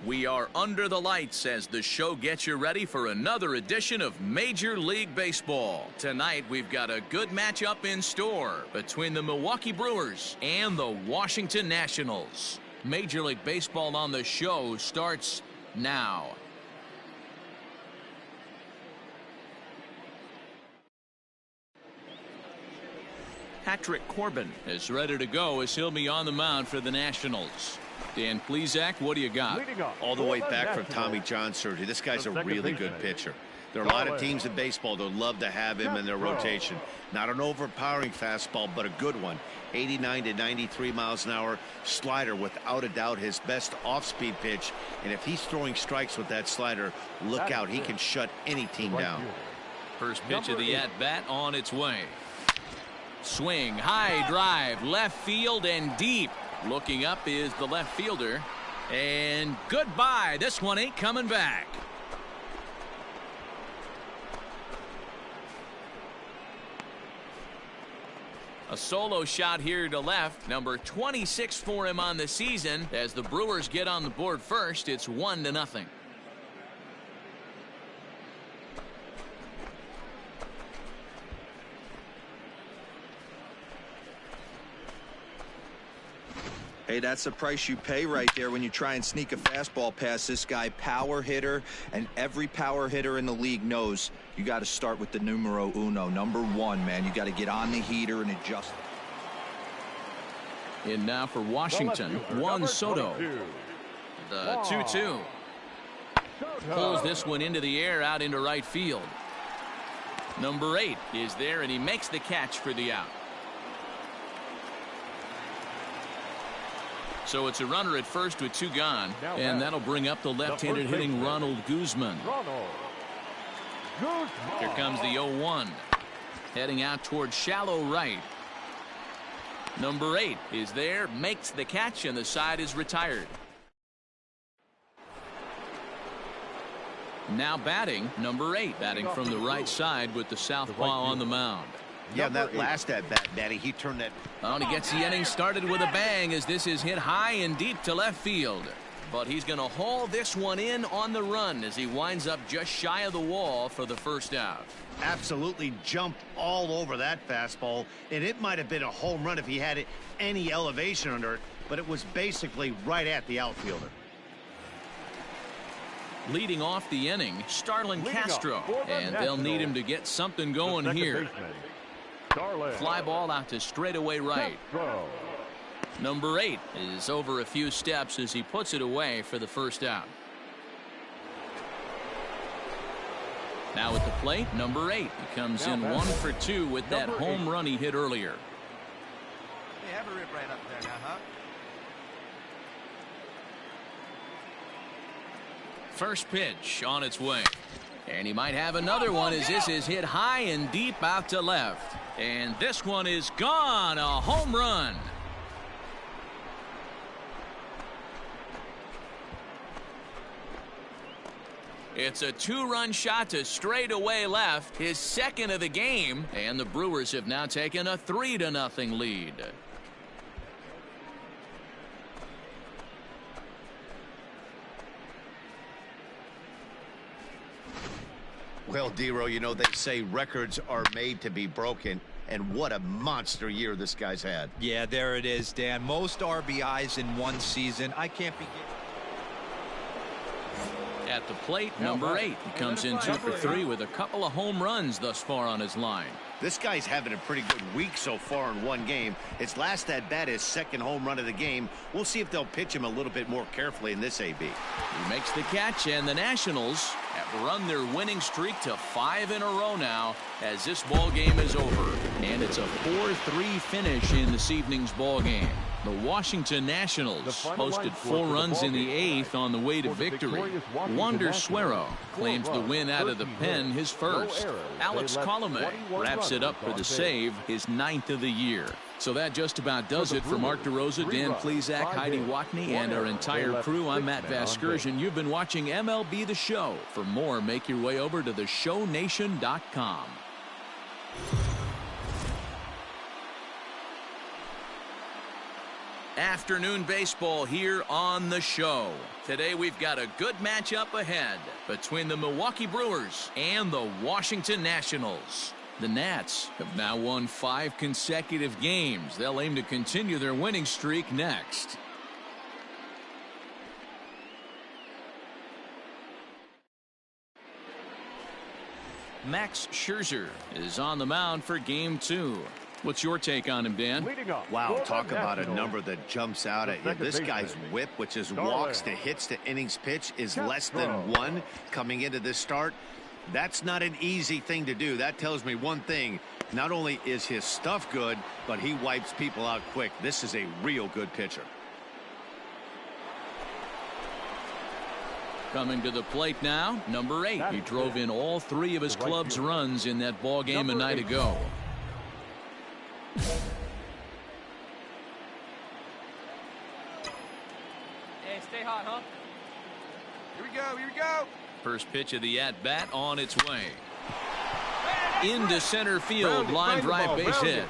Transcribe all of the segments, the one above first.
We are under the lights as the show gets you ready for another edition of Major League Baseball. Tonight, we've got a good matchup in store between the Milwaukee Brewers and the Washington Nationals. Major League Baseball on the show starts now. Patrick Corbin is ready to go as he'll be on the mound for the Nationals. Dan Plesac, what do you got? All the way back from Tommy John surgery. This guy's a really good pitcher. There are a lot of teams in baseball that would love to have him in their rotation. Not an overpowering fastball, but a good one. 89 to 93 miles an hour. Slider, without a doubt, his best off-speed pitch. And if he's throwing strikes with that slider, look out. He can shut any team down. First pitch of the at-bat on its way. Swing, high drive, left field and deep. Looking up is the left fielder. And goodbye. This one ain't coming back. A solo shot here to left. Number 26 for him on the season. As the Brewers get on the board first, it's 1-0. Hey, that's the price you pay right there when you try and sneak a fastball past this guy. Power hitter, and every power hitter in the league knows you got to start with the numero uno, number one, man. You got to get on the heater and adjust. And now for Washington, Juan Soto. The 2-2. Pulls this one into the air out into right field. Number 8 is there, and he makes the catch for the out. So it's a runner at first with 2 gone, and that'll bring up the left-handed hitting Ronald Guzman. Here comes the 0-1. Heading out towards shallow right. Number 8 is there, makes the catch, and the side is retired. Now batting, number 8, batting from the right side with the southpaw on the mound. Yeah, that last at-bat, Daddy, he turned that. Oh, and he gets the inning started with a bang as this is hit high and deep to left field. But he's going to haul this one in on the run as he winds up just shy of the wall for the first out. Absolutely jumped all over that fastball, and it might have been a home run if he had any elevation under it, but it was basically right at the outfielder. Leading off the inning, Starlin Castro, and they'll need him to get something going here. Fly ball out to straightaway right. Number 8 is over a few steps as he puts it away for the first out. Now at the plate, number 8. He comes in 1 for 2 with that home run he hit earlier. They have a rip right up there now, huh? First pitch on its way. And he might have another one as this is hit high and deep out to left. And this one is gone. A home run. It's a 2-run shot to straightaway left, his second of the game, and the Brewers have now taken a 3-0 lead. Well, Dero, you know, they say records are made to be broken, and what a monster year this guy's had. Yeah, there it is, Dan. Most RBIs in one season. I can't begin. At the plate, number 8. He comes in 2 for 3 with a couple of home runs thus far on his line. This guy's having a pretty good week so far in one game. His last at-bat, his second home run of the game. We'll see if they'll pitch him a little bit more carefully in this AB. He makes the catch, and the Nationals have run their winning streak to 5 in a row now as this ball game is over. And it's a 4-3 finish in this evening's ball game. The Washington Nationals posted 4 runs in the 8th on the way to victory. Wander Suero claims the win out of the pen, his first. Alex Colomé wraps it up for the save, his 9th of the year. So that just about does it for Mark DeRosa, Dan Plesac, Heidi Watney, and our entire crew. I'm Matt Vasgersian. You've been watching MLB The Show. For more, make your way over to theshownation.com. Afternoon baseball here on the show. Today we've got a good matchup ahead between the Milwaukee Brewers and the Washington Nationals. The Nats have now won 5 consecutive games. They'll aim to continue their winning streak next. Max Scherzer is on the mound for game 2. What's your take on him, Dan? Wow, talk about a number that jumps out at you. This guy's whip, which is walks to hits to innings pitch, is less than 1 coming into this start. That's not an easy thing to do. That tells me one thing. Not only is his stuff good, but he wipes people out quick. This is a real good pitcher. Coming to the plate now, number 8. He drove in all 3 of his club's runs in that ball game a night ago. Hey, stay hot, huh? Here we go, here we go. First pitch of the at-bat on its way. Into center field, line drive, base hit.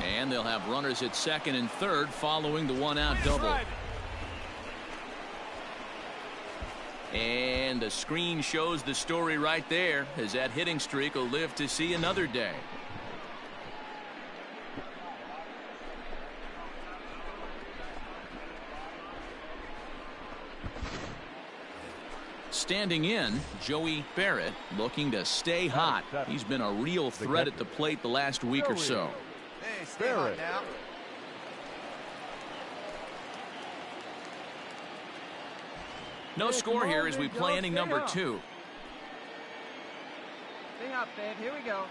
And they'll have runners at second and third following the one-out double. And the screen shows the story right there, as that hitting streak will live to see another day. Standing in, Joey Barrett, looking to stay hot. He's been a real threat at the plate the last week or so. Hey, stay hot now. No score here as we play inning number 2. Stay hot, babe. Here we go.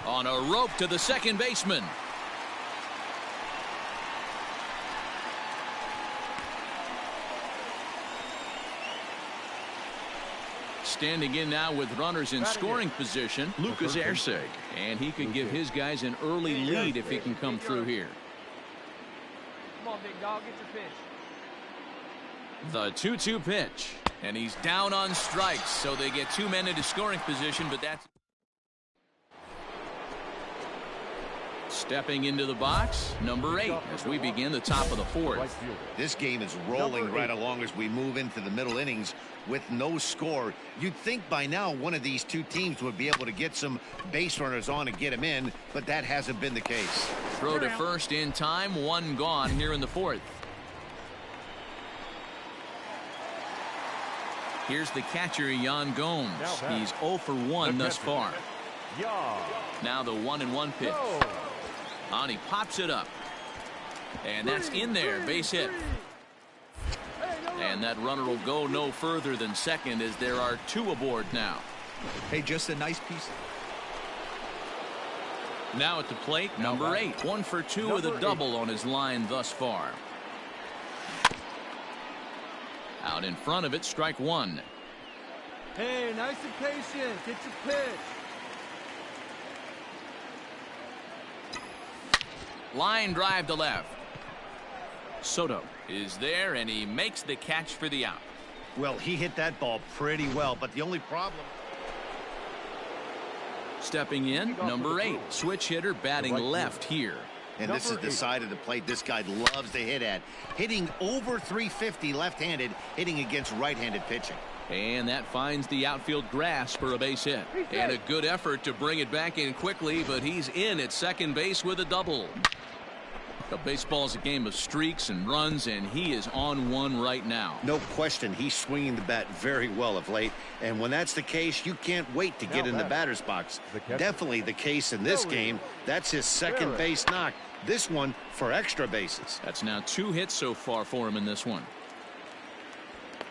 On a rope to the second baseman. Standing in now with runners in scoring position, Lucas Erceg. And he could give his guys an early lead if he can come through here. Come on, big dog. Get your pitch. The 2-2 pitch. And he's down on strikes, so they get 2 men into scoring position, but that's... Stepping into the box, number 8, as we begin the top of the 4th. This game is rolling right along as we move into the middle innings with no score. You'd think by now one of these 2 teams would be able to get some base runners on and get them in, but that hasn't been the case. Throw to first in time, 1 gone here in the 4th. Here's the catcher, Yan Gomes. He's 0 for 1 thus far. Now the 1-1 pitch. On, he pops it up. And that's in there, base hit. And that runner will go no further than second as there are 2 aboard now. Hey, just a nice piece. Now at the plate, number 8. 1 for 2 with a double on his line thus far. Out in front of it, strike 1. Hey, nice and patient. Get your pitch. Line drive to left. Soto is there, and he makes the catch for the out. Well, he hit that ball pretty well, but the only problem... Stepping in, number 8. Switch hitter batting left here. And this is the side of the plate this guy loves to hit at. Hitting over 350 left-handed, hitting against right-handed pitching. And that finds the outfield grass for a base hit. And a good effort to bring it back in quickly, but he's in at second base with a double. But baseball's a game of streaks and runs, and he is on one right now. No question, he's swinging the bat very well of late. And when that's the case, you can't wait to get in the batter's box. Definitely the case in this game. That's his second base knock. This one for extra bases. That's now 2 hits so far for him in this one.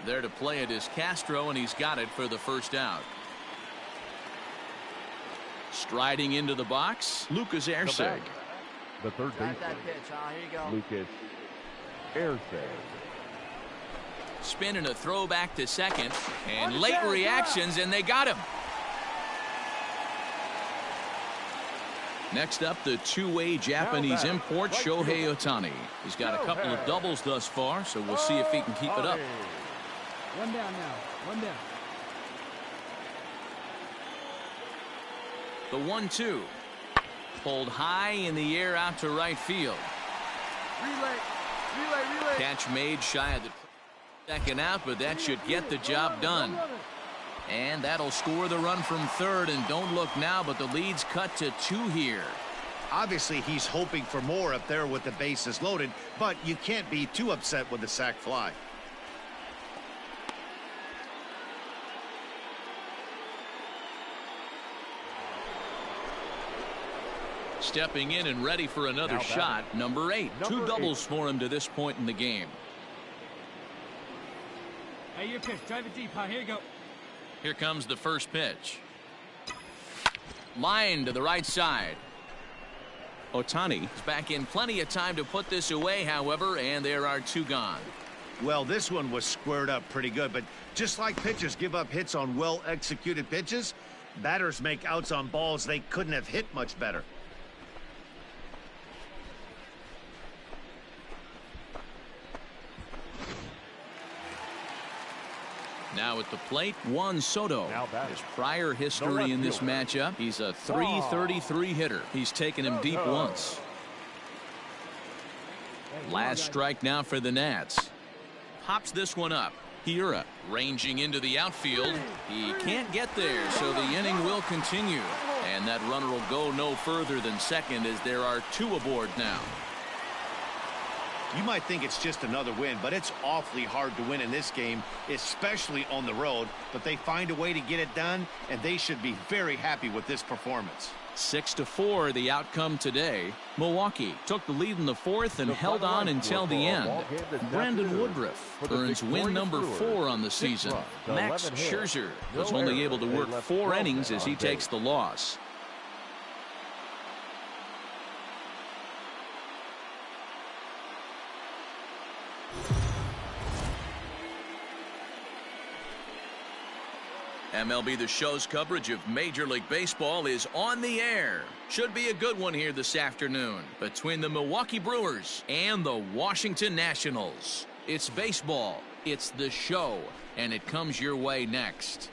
There to play it is Castro, and he's got it for the first out. Striding into the box, Lucas Erceg. The third baseman, Lucas Erceg. Spin and a throw back to second, and late reactions, and they got him. Next up, the two-way Japanese import, Shohei Otani. He's got a couple of doubles thus far, so we'll see if he can keep it up. One down now. One down. The 1-2. Pulled high in the air out to right field. Relay. Catch made shy of the second out, but that should get the job done. And that'll score the run from third. And don't look now, but the lead's cut to 2 here. Obviously, he's hoping for more up there with the bases loaded, but you can't be too upset with the sac fly. Stepping in and ready for another shot, number 8. 2 doubles for him to this point in the game. Hey, your pitch. Drive it deep, huh? Here you go. Here comes the first pitch. Line to the right side. Otani is back in plenty of time to put this away, however, and there are 2 gone. Well, this one was squared up pretty good, but just like pitchers give up hits on well-executed pitches, batters make outs on balls they couldn't have hit much better. Now at the plate, Juan Soto. His prior history in this matchup, he's a .333 hitter. He's taken him deep once. Last strike now for the Nats. Pops this one up. Hiura ranging into the outfield. He can't get there, so the inning will continue. And that runner will go no further than second as there are 2 aboard now. You might think it's just another win, but it's awfully hard to win in this game, especially on the road. But they find a way to get it done, and they should be very happy with this performance. 6-4 the outcome today. Milwaukee took the lead in the 4th and held on until the end. Brandon Woodruff earns win number 4 on the season. Max Scherzer was only able to work 4 innings as he takes the loss. MLB The Show's coverage of Major League Baseball is on the air. Should be a good one here this afternoon between the Milwaukee Brewers and the Washington Nationals. It's baseball, it's the show, and it comes your way next.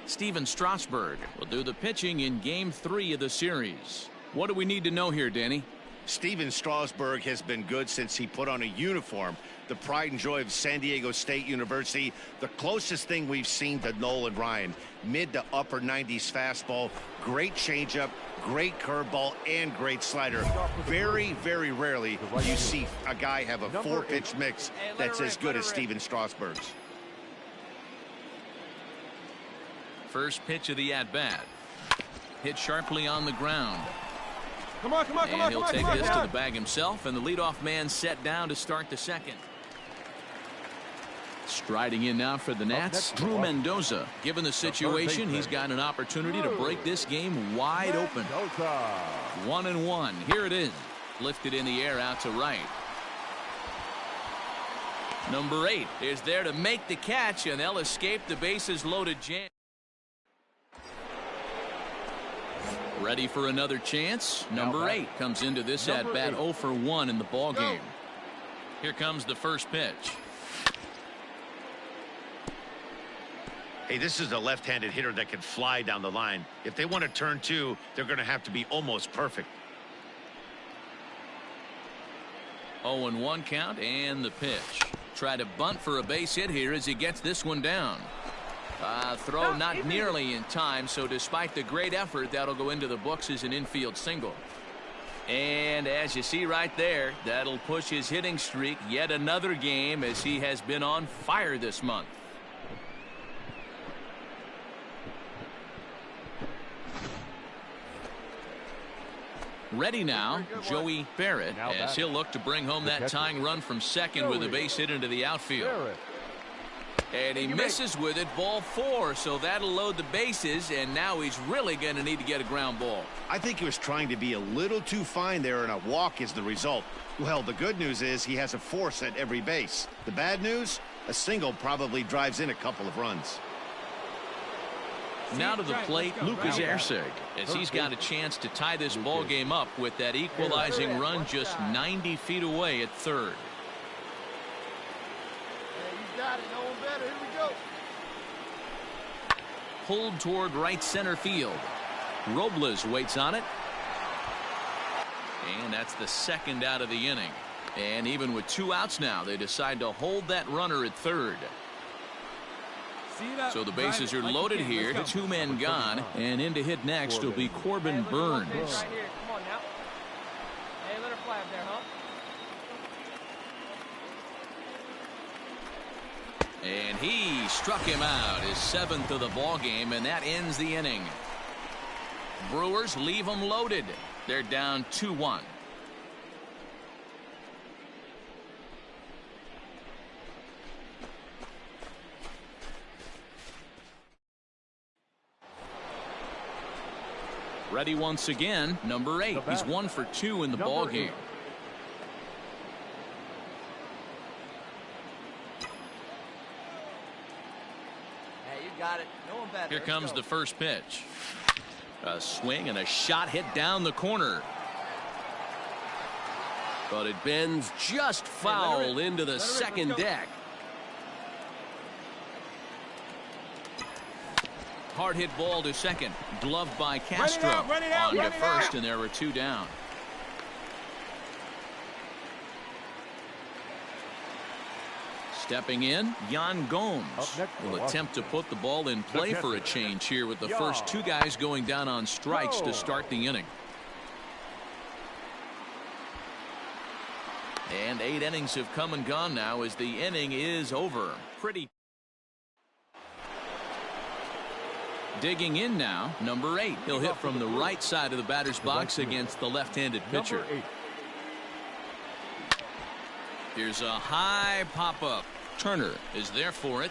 Steven Strasburg will do the pitching in Game 3 of the series. What do we need to know here, Danny? Steven Strasburg has been good since he put on a uniform. The pride and joy of San Diego State University. The closest thing we've seen to Nolan Ryan. Mid to upper 90s fastball. Great changeup, great curveball, and great slider. Very, very rarely you see a guy have a 4-pitch mix that's as good as Steven Strasburg's. First pitch of the at-bat. Hit sharply on the ground. Come on. And he'll take this to the bag himself, and the leadoff man set down to start the second. Striding in now for the Nats, Drew Mendoza. Given the situation, he's got an opportunity to break this game wide open. 1-1. Here it is. Lifted in the air out to right. Number 8 is there to make the catch, and they'll escape the bases loaded jam. Ready for another chance. Number 8 comes into this at bat 0 for 1 in the ball game. Here comes the first pitch. Hey, this is a left-handed hitter that can fly down the line. If they want to turn 2, they're going to have to be almost perfect. 0-1 count and the pitch. Try to bunt for a base hit here as he gets this one down. Throw not nearly in time, so despite the great effort, that'll go into the books as an infield single. And as you see right there, that'll push his hitting streak yet another game as he has been on fire this month. Ready now, Joey Barrett, as he'll look to bring home that tying run from second with a base hit into the outfield. And he misses with it, ball 4, so that'll load the bases, and now he's really going to need to get a ground ball. I think he was trying to be a little too fine there, and a walk is the result. Well, the good news is he has a force at every base. The bad news, a single probably drives in a couple of runs. Now to the plate, Lucas Erceg, as he's got a chance to tie this ball game up with that equalizing run just 90 feet away at third. pulled toward right center field. Robles waits on it. And that's the second out of the inning. And even with 2 outs now, they decide to hold that runner at third. So the bases are loaded here. 2 men gone. And in to hit next will be Corbin Burns. Right here. Come on now. Hey, let her fly up there, huh? And he struck him out, his 7th of the ball game, and that ends the inning. Brewers leave them loaded. They're down 2-1. Ready once again, number 8. He's 1 for 2 in the ball game. Hey, you got it. No one better. Here comes the first pitch. A swing and a shot hit down the corner. But it bends just foul into the second deck. Hard hit ball to second. Gloved by Castro. On to first, and there were 2 down. Stepping in, Yan Gomes will attempt to put the ball in play for a change here with the first 2 guys going down on strikes to start the inning. And 8 innings have come and gone now as the inning is over. Pretty. Digging in now, number 8. He'll hit from the right side of the batter's box against the left-handed pitcher. Here's a high pop-up. Turner is there for it.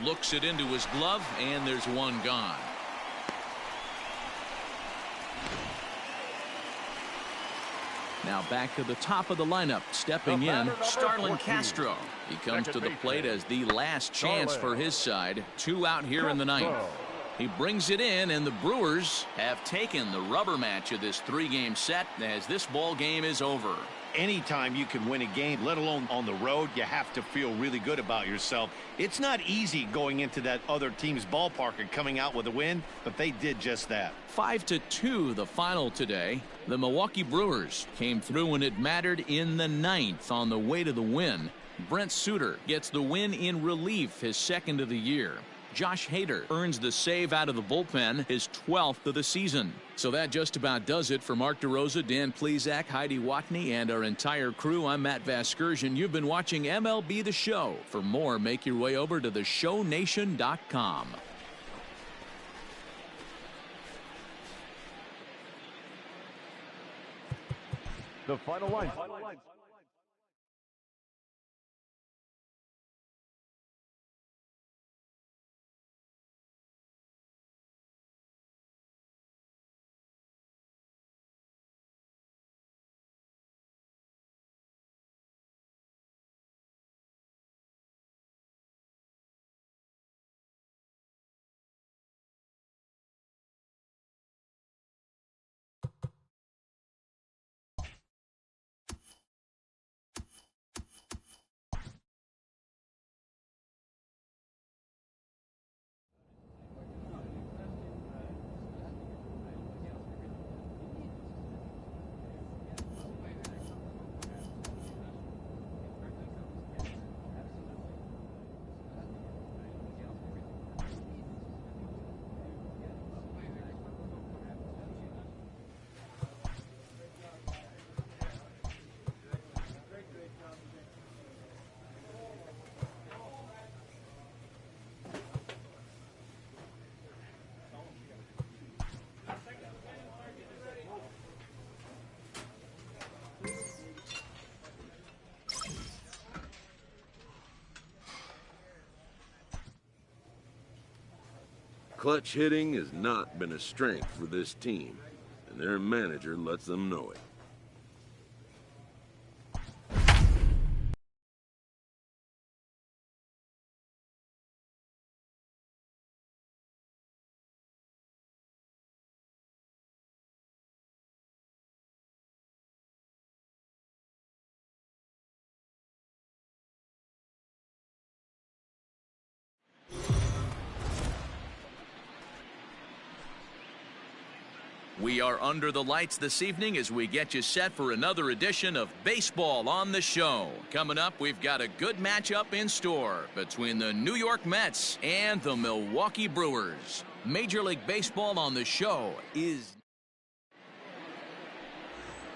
Looks it into his glove, and there's 1 gone. Now back to the top of the lineup. Stepping in, Starlin Castro. He comes to the plate as the last chance for his side. 2 out here in the 9th. He brings it in, and the Brewers have taken the rubber match of this 3-game set as this ball game is over. Anytime you can win a game, let alone on the road, you have to feel really good about yourself. It's not easy going into that other team's ballpark and coming out with a win, but they did just that. 5-2 the final today. The Milwaukee Brewers came through when it mattered in the 9th on the way to the win. Brent Suter gets the win in relief, his 2nd of the year. Josh Hader earns the save out of the bullpen, his 12th of the season. So that just about does it for Mark DeRosa, Dan Plesac, Heidi Watney, and our entire crew. I'm Matt Vasgersian. You've been watching MLB The Show. For more, make your way over to theshownation.com. The final line. Clutch hitting has not been a strength for this team, and their manager lets them know it. We are under the lights this evening as we get you set for another edition of Baseball on the Show. Coming up, we've got a good matchup in store between the New York Mets and the Milwaukee Brewers. Major League Baseball on the Show is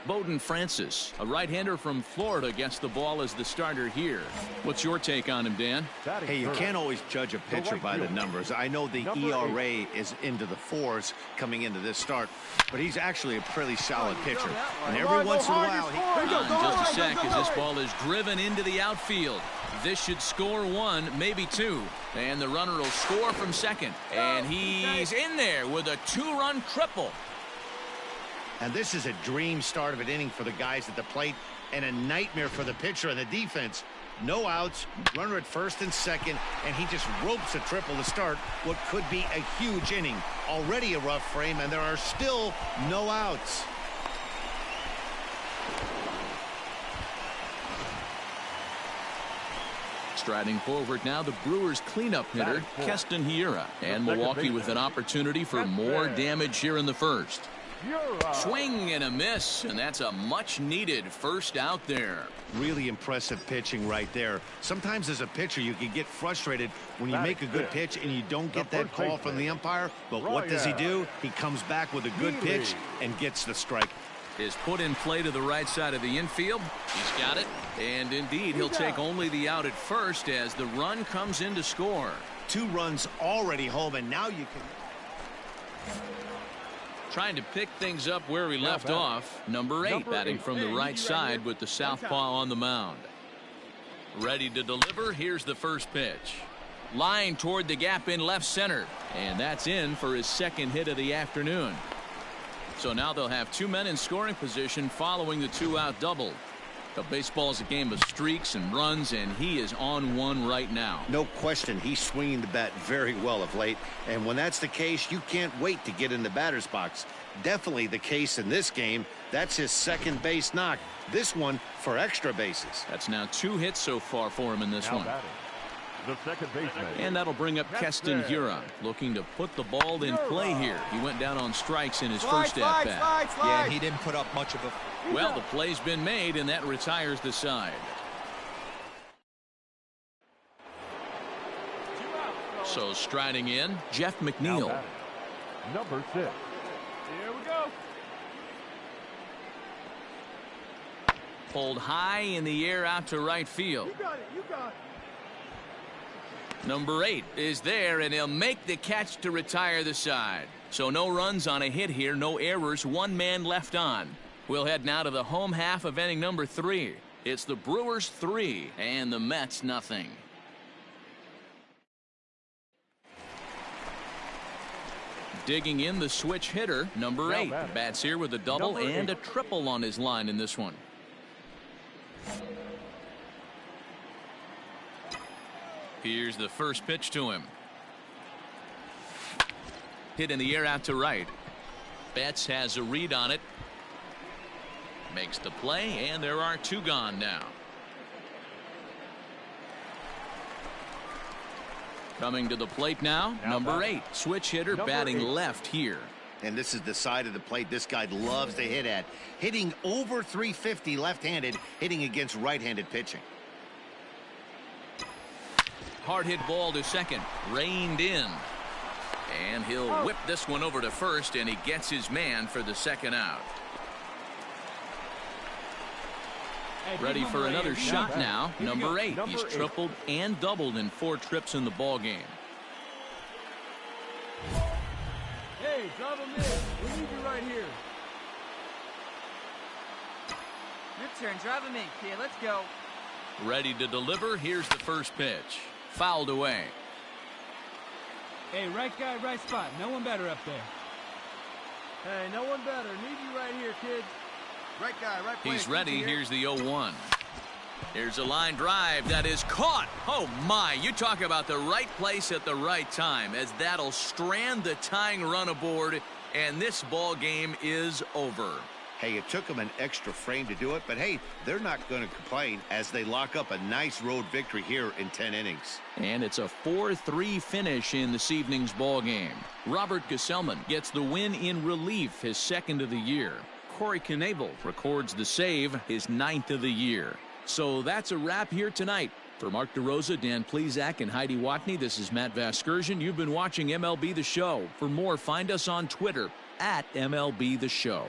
Bowden Francis, a right-hander from Florida, gets the ball as the starter here. What's your take on him, Dan? Hey, you can't always judge a pitcher by the numbers. I know the ERA is into the 4s coming into this start, but he's actually a pretty solid pitcher. And every once in a while, just a sec as this ball is driven into the outfield. This should score 1, maybe 2. And the runner will score from second. And he's in there with a 2-run triple. And this is a dream start of an inning for the guys at the plate and a nightmare for the pitcher and the defense. No outs, runner at first and second, and he just ropes a triple to start what could be a huge inning. Already a rough frame, and there are still no outs. Striding forward now, the Brewers cleanup hitter, Keston Hiura. And Milwaukee with an opportunity for more damage here in the first. Swing and a miss, and that's a much-needed first out there. Really impressive pitching right there. Sometimes as a pitcher, you can get frustrated when you make a good pitch and you don't get that call from the umpire. But what does he do? He comes back with a good pitch and gets the strike. Is put in play to the right side of the infield. He's got it. And indeed, he'll take only the out at first as the run comes in to score. 2 runs already home, and now you can... Trying to pick things up where we left off. Number 8 batting from the right side with the southpaw on the mound. Ready to deliver. Here's the first pitch. Line toward the gap in left center. And that's in for his second hit of the afternoon. So now they'll have 2 men in scoring position following the 2-out double. But baseball is a game of streaks and runs, and he is on one right now. No question, he's swinging the bat very well of late. And when that's the case, you can't wait to get in the batter's box. Definitely the case in this game. That's his second base knock. This one for extra bases. That's now 2 hits so far for him in this one. The second baseman. And that'll bring up Keston Hiura, looking to put the ball in play here. He went down on strikes in his first at bat. Yeah, he didn't put up much of a... Well, the play's been made, and that retires the side. So striding in, Jeff McNeil. Number 6. Here we go. Pulled high in the air out to right field. You got it. You got it. Number 8 is there, and he'll make the catch to retire the side. So no runs on a hit here, no errors, 1 man left on. We'll head now to the home half of inning number 3. It's the Brewers 3 and the Mets nothing. Digging in the switch hitter, number 8. Bats here with a double and a triple on his line in this one. Here's the first pitch to him. Hit in the air out to right. Betts has a read on it. Makes the play, and there are 2 gone now. Coming to the plate now, number 8. Switch hitter batting left here. And this is the side of the plate this guy loves to hit at. Hitting over 350 left-handed, hitting against right-handed pitching. Hard hit ball to second, reined in. And he'll whip this one over to first, and he gets his man for the second out. Ready for another shot now, number 8. He's tripled and doubled in 4 trips in the ball game. Hey, drive him in. We need you right here. Your turn. Drive him in, kid. Let's go. Ready to deliver. Here's the first pitch. Fouled away. Hey, right guy, right spot. No one better up there. Hey, no one better. Need you right here, kid. Right guy, right place. He's ready. Here's the 0-1. Here's a line drive that is caught. Oh, my. You talk about the right place at the right time, as that'll strand the tying run aboard, and this ball game is over. Hey, it took them an extra frame to do it, but hey, they're not going to complain as they lock up a nice road victory here in 10 innings. And it's a 4-3 finish in this evening's ball game. Robert Gesellman gets the win in relief, his second of the year. Corey Knebel records the save, his 9th of the year. So that's a wrap here tonight. For Mark DeRosa, Dan Plesac, and Heidi Watney, this is Matt Vasgersian. You've been watching MLB The Show. For more, find us on Twitter at MLB The Show.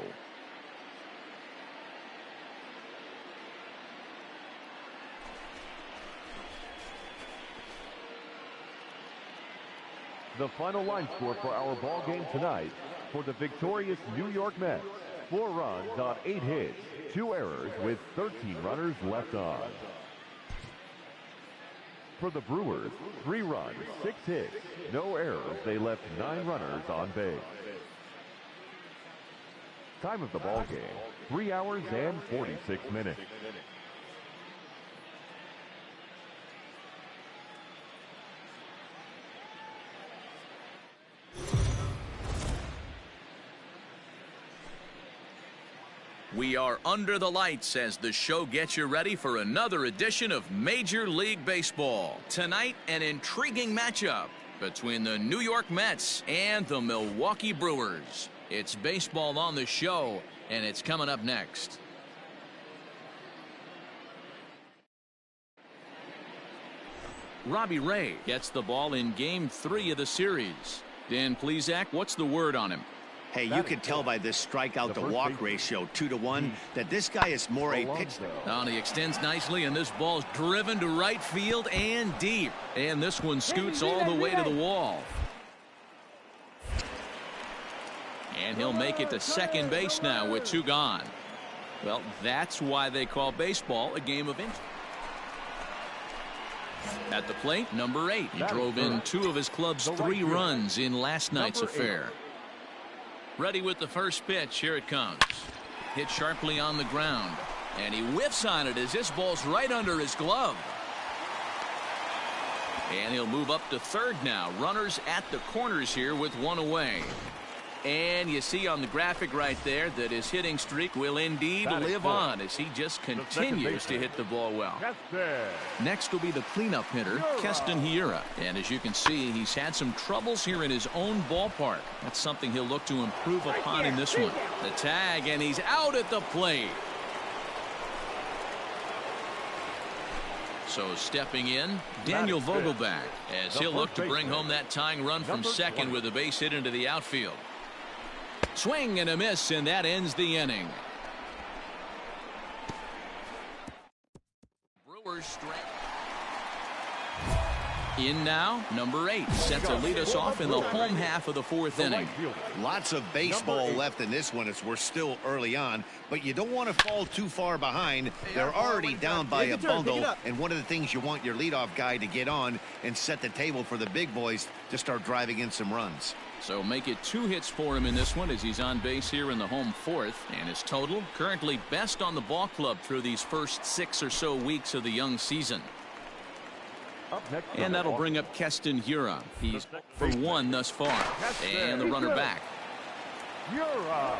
The final line score for our ball game tonight: for the victorious New York Mets, 4 runs on 8 hits, 2 errors with 13 runners left on. For the Brewers, 3 runs, 6 hits, no errors. They left 9 runners on base. Time of the ball game, 3 hours and 46 minutes. We are under the lights as the show gets you ready for another edition of Major League Baseball. Tonight, an intriguing matchup between the New York Mets and the Milwaukee Brewers. It's baseball on the show, and it's coming up next. Robbie Ray gets the ball in Game 3 of the series. Dan Plesac, what's the word on him? Hey, you can tell by this strikeout to walk ratio, 2-to-1, that this guy is more a pitcher. Oh, he extends nicely, and this ball's driven to right field and deep. And this one scoots all the way to the wall. And he'll make it to second base now with 2 gone. Well, that's why they call baseball a game of interest. At the plate, number 8. He drove in 2 of his club's 3 runs in last night's affair. Ready with the first pitch. Here it comes. Hit sharply on the ground. And he whiffs on it as this ball's right under his glove. And he'll move up to third now. Runners at the corners here with 1 away. And you see on the graphic right there that his hitting streak will indeed live on as he just continues to hit the ball well. Next will be the cleanup hitter, Keston Hiura. And as you can see, he's had some troubles here in his own ballpark. That's something he'll look to improve upon in this one. The tag, and he's out at the plate. So stepping in, Daniel Vogelback, as he'll look to bring home that tying run from second with a base hit into the outfield. Swing and a miss, and that ends the inning. Brewers strike. In now, number 8, set to lead us off in the home half of the 4th inning. Lots of baseball left in this one as we're still early on, but you don't want to fall too far behind. They're already down by a bundle, and one of the things you want your leadoff guy to get on and set the table for the big boys to start driving in some runs. So make it 2 hits for him in this one as he's on base here in the home 4th. And his total currently best on the ball club through these first 6 or so weeks of the young season. And that'll bring up Keston Hiura. He's for 1 thus far. And the runner back. Hiura.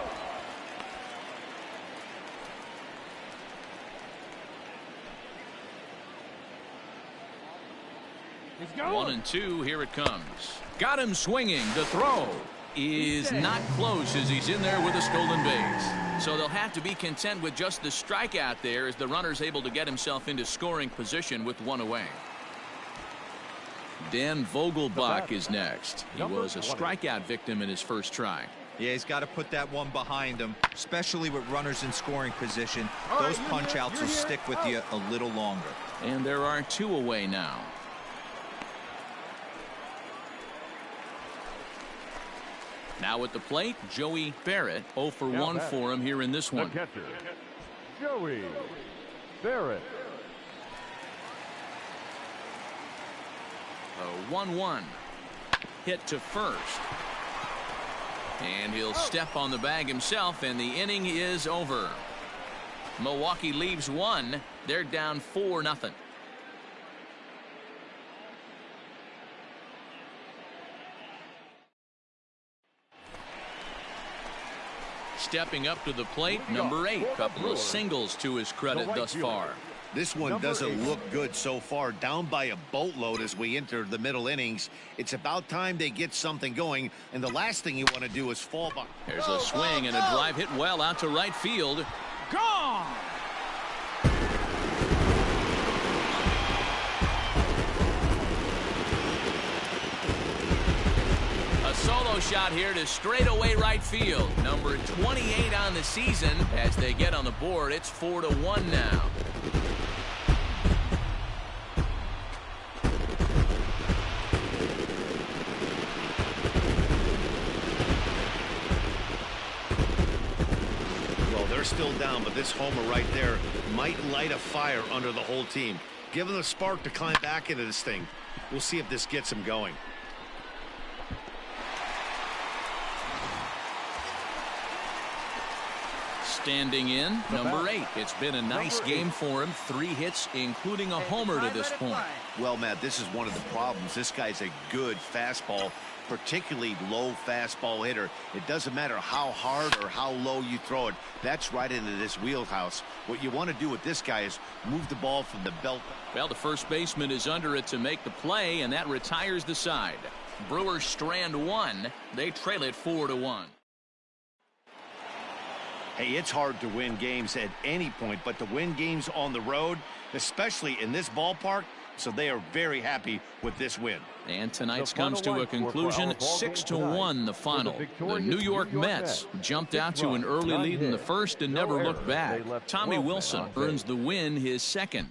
1-2. Here it comes. Got him swinging. The throw is not close as he's in there with a stolen base. So they'll have to be content with just the strikeout there as the runner's able to get himself into scoring position with 1 away. Dan Vogelbach is next. He was a strikeout victim in his first try. Yeah, he's got to put that one behind him, especially with runners in scoring position. Those punch-outs will stick with you a little longer. And there are 2 away now. Now at the plate, Joey Barrett. 0 for 1 for him here in this one. The catcher, Joey Barrett. A 1-1. Hit to first. And he'll step on the bag himself, and the inning is over. Milwaukee leaves 1. They're down 4-0. Stepping up to the plate, number 8. Couple of singles to his credit thus far. This one doesn't look good so far. Down by a boatload as we enter the middle innings. It's about time they get something going, and the last thing you want to do is fall back. There's a swing and a drive hit well out to right field. Gone! A solo shot here to straightaway right field. Number 28 on the season. As they get on the board, it's 4-1 now. They're still down, but this homer right there might light a fire under the whole team. Give them a spark to climb back into this thing. We'll see if this gets them going. Standing in, number 8. It's been a nice game for him. 3 hits, including a homer to this point. Well, Matt, this is one of the problems. This guy's a good fastball, particularly low fastball hitter. It doesn't matter how hard or how low you throw it. That's right into this wheelhouse. What you want to do with this guy is move the ball from the belt. Well, the first baseman is under it to make the play, and that retires the side. Brewers strand 1. They trail it 4-1. Hey, it's hard to win games at any point, but to win games on the road, especially in this ballpark, so they are very happy with this win. And tonight's comes to a conclusion, 6-1 the final. The New York Mets jumped out to an early lead in the first and never looked back. Tommy Wilson earns the win, his second.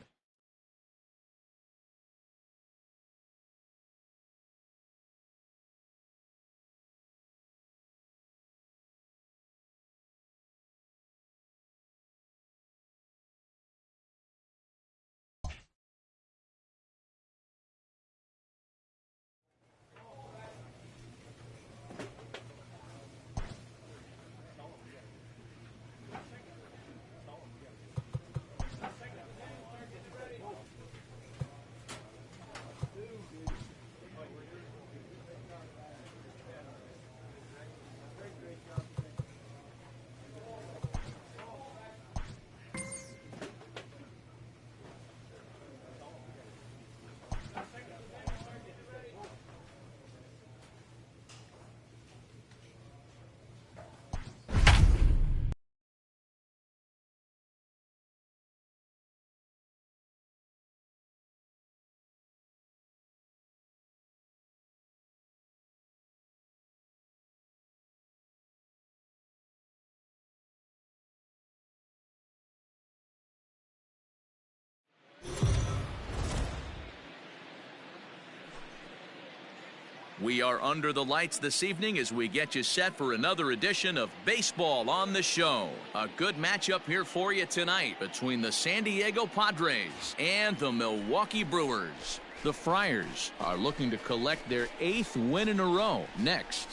We are under the lights this evening as we get you set for another edition of Baseball on the Show. A good matchup here for you tonight between the San Diego Padres and the Milwaukee Brewers. The Friars are looking to collect their 8th win in a row next.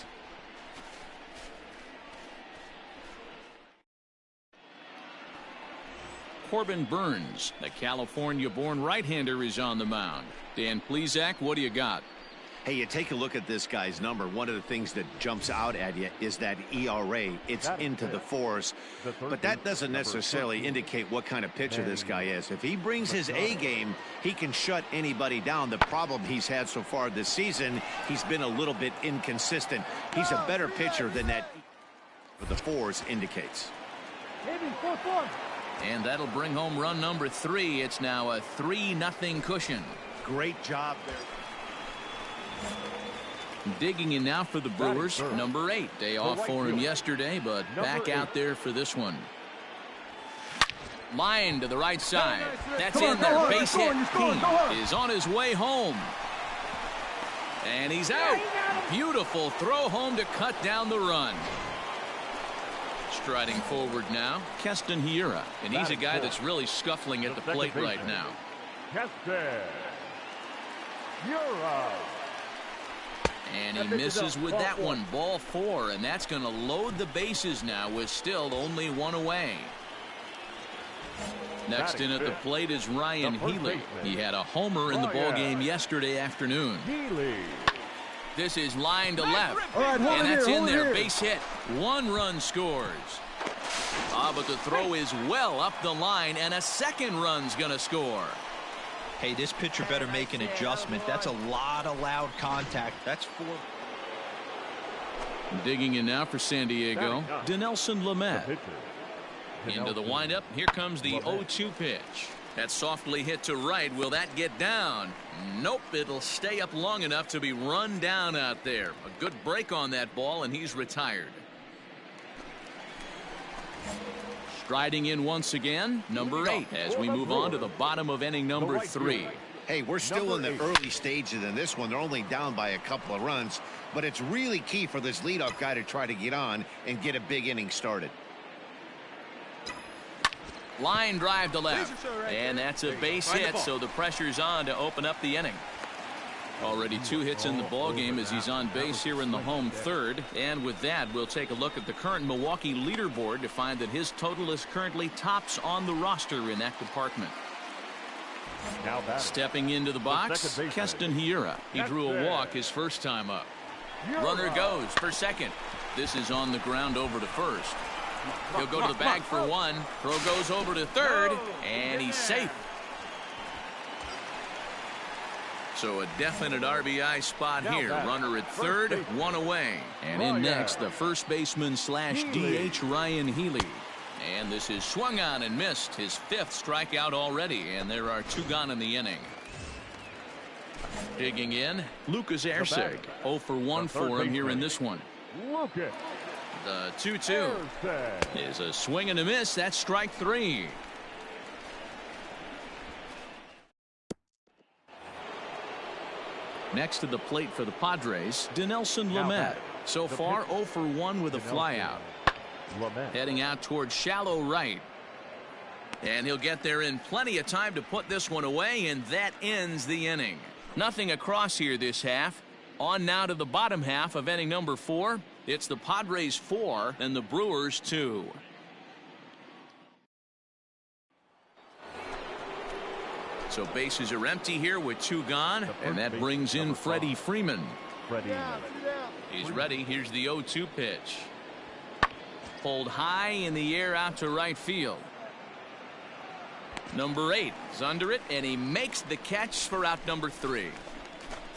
Corbin Burns, the California-born right-hander, is on the mound. Dan Plesac, what do you got? Hey, you take a look at this guy's number. One of the things that jumps out at you is that ERA. It's into the 4s, but that doesn't necessarily indicate what kind of pitcher this guy is. If he brings his A game, he can shut anybody down. The problem he's had so far this season, he's been a little bit inconsistent. He's a better pitcher than that, but the 4s indicates. And that'll bring home run number 3. It's now a 3-0 cushion. Great job there. Digging in now for the Brewers, number 8. Day off for him yesterday, but back out there for this one. Line to the right side. That's in there. Base hit. He is on his way home. And he's out. Beautiful throw home to cut down the run. Striding forward now, Keston Hiura. And he's a guy that's really scuffling at the plate right now. Keston Hiura. And he misses with that one. Ball 4, and that's going to load the bases now with still only 1 away. Next in at the plate is Ryan Healy. He had a homer in the ballgame yesterday afternoon. This is line to left, and that's in there. Base hit. 1 run scores. But the throw is well up the line, and a second run's going to score. Hey, this pitcher better make an adjustment. That's a lot of loud contact. That's 4. Digging in now for San Diego, Dinelson Lamet. Into the windup. Here comes the 0-2 pitch. That's softly hit to right. Will that get down? Nope. It'll stay up long enough to be run down out there. A good break on that ball, and he's retired. Striding in once again, number 8, as we move on to the bottom of inning number 3. Hey, we're still in the early stages in this one. They're only down by a couple of runs, but it's really key for this leadoff guy to try to get on and get a big inning started. Line drive to left, and that's a base hit, so the pressure's on to open up the inning. Already 2 hits in the ballgame as he's on base here in the home third. And with that, we'll take a look at the current Milwaukee leaderboard to find that his total is currently tops on the roster in that department. Stepping into the box, Keston Hiura. He drew a walk his first time up. Runner goes for second. This is on the ground over to first. He'll go to the bag for 1. Throw goes over to third, and he's safe. So a definite RBI spot here. Runner at third, 1 away. And in next, the first baseman / DH Ryan Healy. And this is swung on and missed. His 5th strikeout already, and there are 2 gone in the inning. Digging in, Lucas Erceg. 0 for 1 for him here in this one. The 2-2 is a swing and a miss. That's strike 3. Next to the plate for the Padres, Dinelson Lamet. So far 0 for 1 with a flyout. Heading out towards shallow right. And he'll get there in plenty of time to put this one away, and that ends the inning. Nothing across here this half. On now to the bottom half of inning number 4. It's the Padres 4 and the Brewers 2. So bases are empty here with 2 gone, and that brings in Freddie Freeman. He's ready. Here's the 0-2 pitch. Pulled high in the air out to right field. Number 8 is under it, and he makes the catch for out number 3.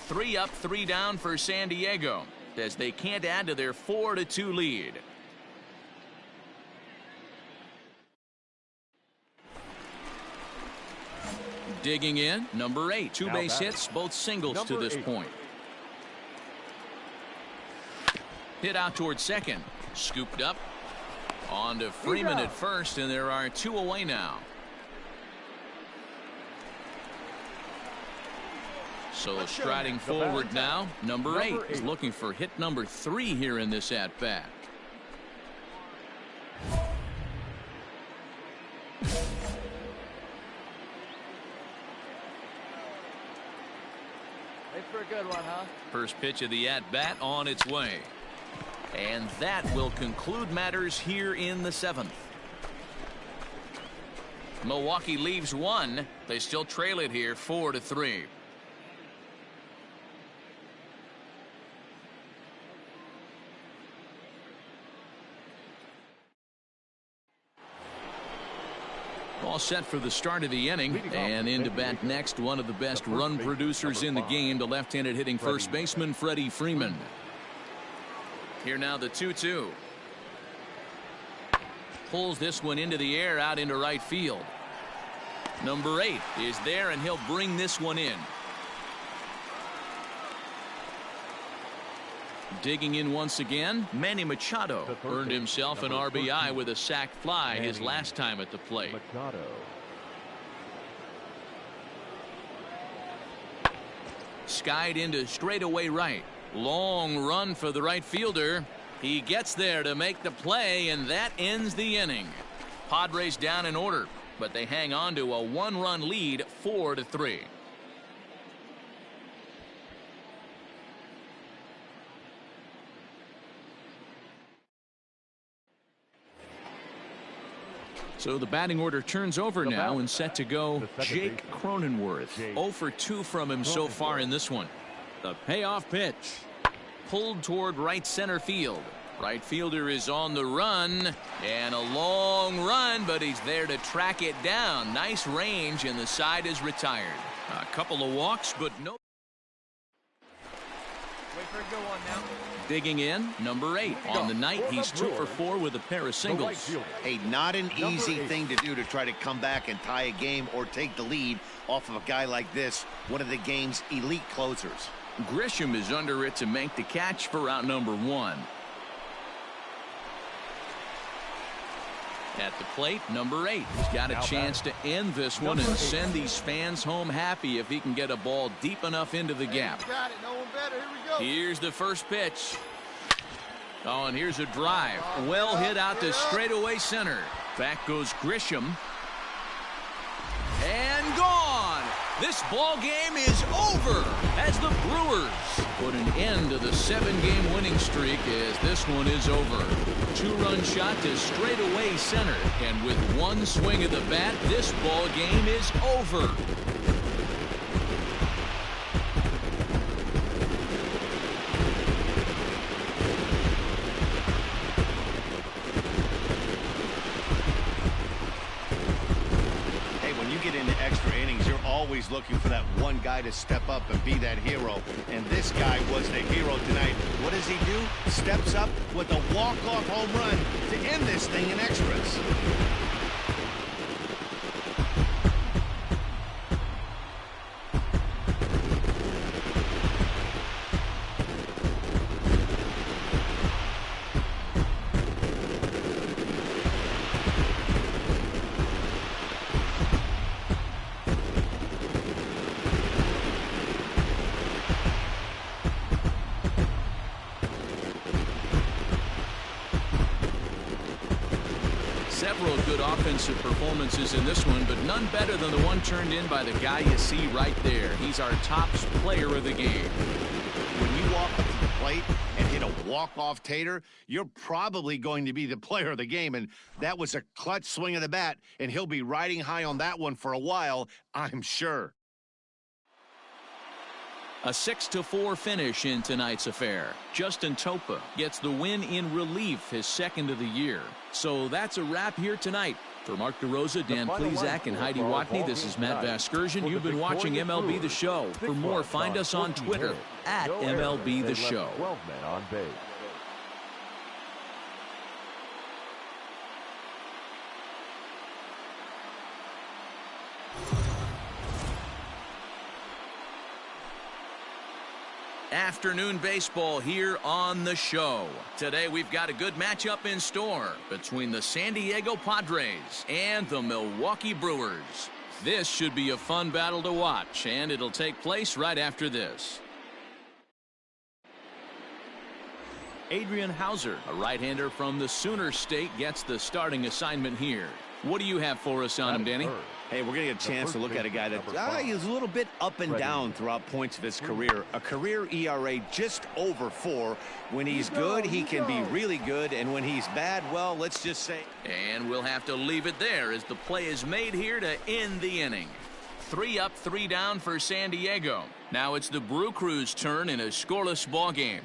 3 up, 3 down for San Diego as they can't add to their 4-2 lead. Digging in, number 8. 2 base hits, both singles to this point. Hit out towards second. Scooped up. On to Freeman at first, and there are 2 away now. So striding forward now, number 8 is looking for hit number 3 here in this at-bat. For a good one, huh? First pitch of the at-bat on its way. And that will conclude matters here in the 7th. Milwaukee leaves 1. They still trail it here 4-3. All set for the start of the inning, and into bat next, one of the best run producers in the game, the left-handed hitting first baseman Freddie Freeman. Here now the 2-2. Pulls this one into the air out into right field. Number 8 is there, and he'll bring this one in. Digging in once again, Manny Machado earned himself an RBI with a sac fly his last time at the plate. Skied into straightaway right. Long run for the right fielder. He gets there to make the play, and that ends the inning. Padres down in order, but they hang on to a 1-run lead, 4-3. So the batting order turns over now, and set to go Jake Cronenworth. 0 for 2 from him so far in this one. The payoff pitch. Pulled toward right center field. Right fielder is on the run, and a long run, but he's there to track it down. Nice range, and the side is retired. A couple of walks, but no. Wait for a good one now. Digging in, number 8. On the night, he's 2 for 4 with a pair of singles. Hey, not an easy thing to do to try to come back and tie a game or take the lead off of a guy like this, one of the game's elite closers. Grisham is under it to make the catch for out number 1. At the plate, number 8. He's got a chance to end this one and send these fans home happy if he can get a ball deep enough into the gap. Got it. No one better. Here we go. Here's the first pitch. Oh, and here's a drive. Well hit out to straightaway center. Back goes Grisham. And gone. This ball game is over as the Brewers put an end to the 7-game winning streak as this one is over. 2-run shot to straightaway center, and with one swing of the bat, this ball game is over. Always looking for that one guy to step up and be that hero, and this guy was the hero tonight. What does he do? Steps up with a walk-off home run to end this thing in extras. Several good offensive performances in this one, but none better than the one turned in by the guy you see right there. He's our top player of the game. When you walk up to the plate and hit a walk-off tater, you're probably going to be the player of the game, and that was a clutch swing of the bat, and he'll be riding high on that one for a while, I'm sure. A 6-4 finish in tonight's affair. Justin Topa gets the win in relief, his second of the year. So that's a wrap here tonight. For Mark DeRosa, Dan Plesac, and Heidi Watney, this is Matt Vasgersian. You've been watching MLB The Show. For more, find us on Twitter at MLB The Show. 12 men on base. Afternoon baseball here on the show. Today we've got a good matchup in store between the San Diego Padres and the Milwaukee Brewers. This should be a fun battle to watch, and it'll take place right after this. Adrian Hauser, a right-hander from the Sooner State, gets the starting assignment here. What do you have for us on him, Danny? Hey, we're going to get a chance to look at a guy that he's a little bit up and down throughout points of his career. A career ERA just over 4. When he's good, he can be really good. And when he's bad, well, let's just say. And we'll have to leave it there as the play is made here to end the inning. 3 up, 3 down for San Diego. Now it's the Brew Crew's turn in a scoreless ball game.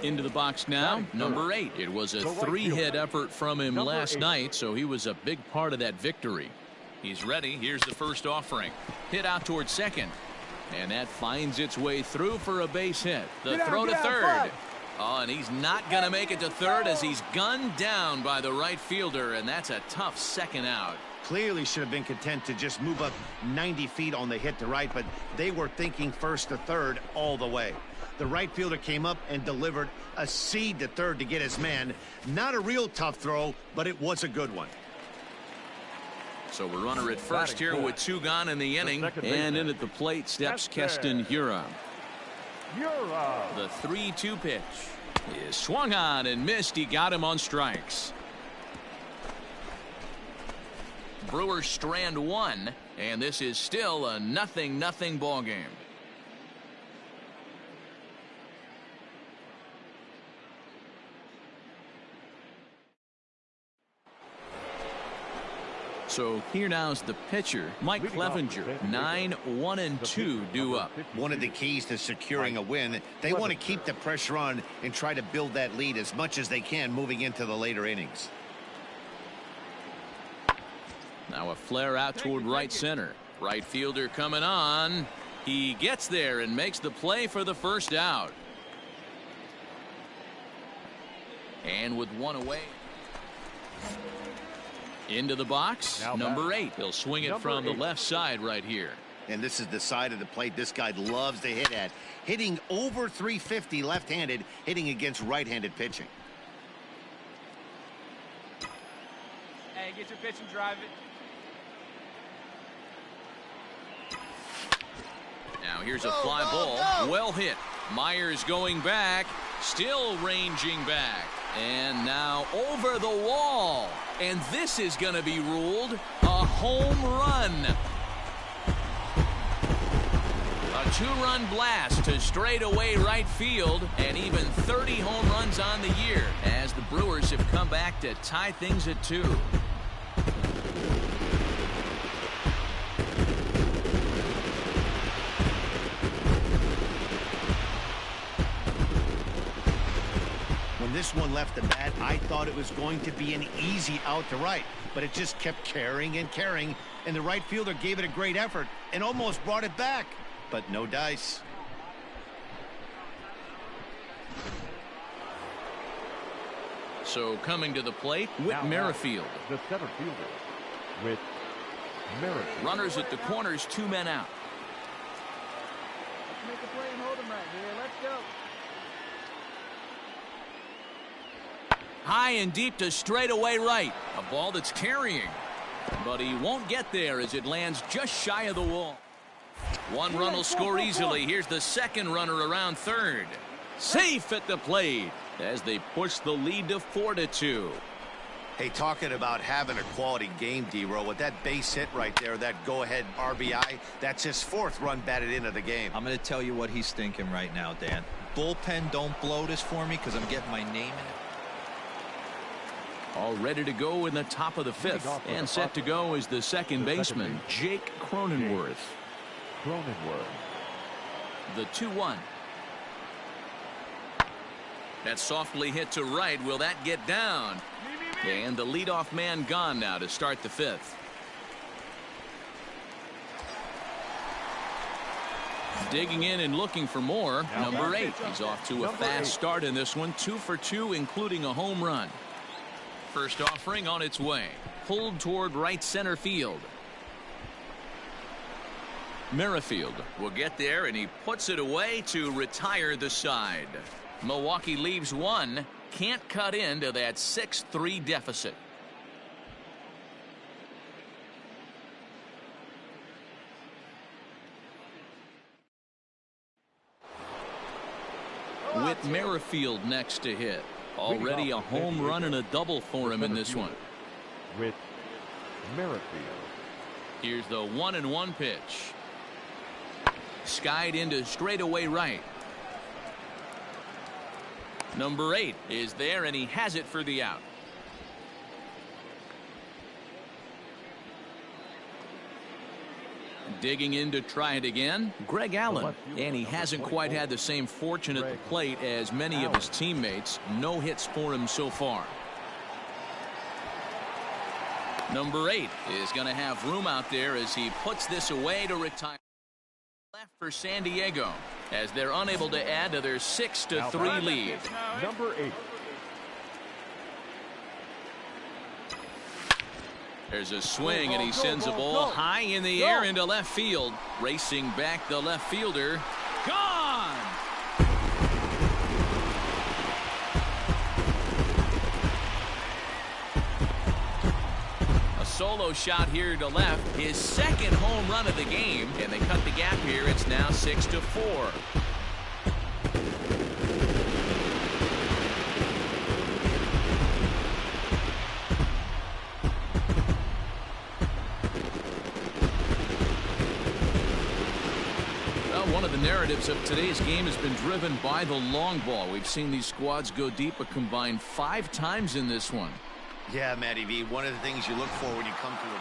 Into the box now, number 8. It was a 3-hit effort from him last night, so he was a big part of that victory. He's ready. Here's the first offering. Hit out towards second. And that finds its way through for a base hit. The throw to third. Oh, and he's not going to make it to third as he's gunned down by the right fielder, and that's a tough second out. Clearly should have been content to just move up 90 feet on the hit to right, but they were thinking first to third all the way. The right fielder came up and delivered a seed to third to get his man. Not a real tough throw, but it was a good one. So we're runner at first here with 2 gone in the inning, and in at the plate steps Keston Hiura. The 3-2 pitch is swung on and missed. He got him on strikes. Brewers strand 1, and this is still a 0-0 ball game. So here now's the pitcher, Mike Clevenger. 9-1-2 due up. One of the keys to securing a win, they want to keep the pressure on and try to build that lead as much as they can moving into the later innings. Now a flare out toward right center. Right fielder coming on. He gets there and makes the play for the first out. And with one away. Into the box, number 8. He'll swing it from the left side right here. And this is the side of the plate this guy loves to hit at. Hitting over 350 left-handed, hitting against right-handed pitching. Hey, get your pitch and drive it. Now here's a fly ball. Well hit. Myers going back. Still ranging back. And now over the wall. And this is going to be ruled a home run. A 2-run blast to straightaway right field. And even 30 home runs on the year as the Brewers have come back to tie things at 2. When this one left the bat, I thought it was going to be an easy out to right, but it just kept carrying and carrying, and the right fielder gave it a great effort and almost brought it back, but no dice. So coming to the plate, Whit Merrifield. The center fielder, Whit Merrifield. Runners at the corners, 2 men out. Let's make a play and hold him right here. Let's go. High and deep to straightaway right. A ball that's carrying. But he won't get there as it lands just shy of the wall. One run will score easily. Here's the second runner around third. Safe at the plate as they push the lead to 4-2. Hey, talking about having a quality game, D-Row, with that base hit right there, that go-ahead RBI, that's his 4th run batted into the game. I'm going to tell you what he's thinking right now, Dan. Bullpen, don't blow this for me because I'm getting my name in it. All ready to go in the top of the 5th. And set to go is the second baseman, Jake Cronenworth. The 2-1. That's softly hit to right. Will that get down? And the leadoff man gone now to start the 5th. Digging in and looking for more. Number 8. He's off to a fast start in this one. 2 for 2, including a home run. First offering on its way. Pulled toward right center field. Merrifield will get there, and he puts it away to retire the side. Milwaukee leaves 1. Can't cut into that 6-3 deficit. With Merrifield next to hit. Already a home run and a double for him in this one. With Merrifield. Here's the 1-1 pitch. Skied into straightaway right. Number 8 is there, and he has it for the out. Digging in to try it again, Greg Allen, and he hasn't quite had the same fortune at the plate as many of his teammates. No hits for him so far. Number 8 is going to have room out there as he puts this away to retire. Left for San Diego as they're unable to add to their 6-3 lead. Number 8. There's a swing, and he sends a ball high in the air into left field. Racing back the left fielder. Gone! A solo shot here to left. His second home run of the game, and they cut the gap here. It's now 6-4. One of the narratives of today's game has been driven by the long ball. We've seen these squads go deep a combined 5 times in this one. Yeah, Matty V, one of the things you look for when you come to a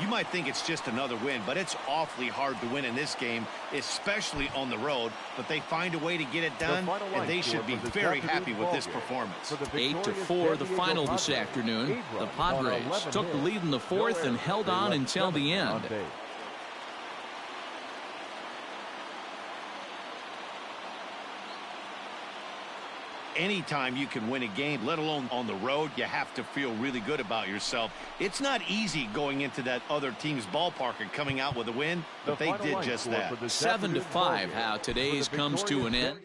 You might think it's just another win, but it's awfully hard to win in this game, especially on the road. But they find a way to get it done, and they should be very happy with this performance. 8-4 the final this afternoon. The Padres took the lead in the fourth and held on until the end. Anytime you can win a game, let alone on the road, you have to feel really good about yourself. It's not easy going into that other team's ballpark and coming out with a win, but they did just that. 7-5 how today's comes to an end.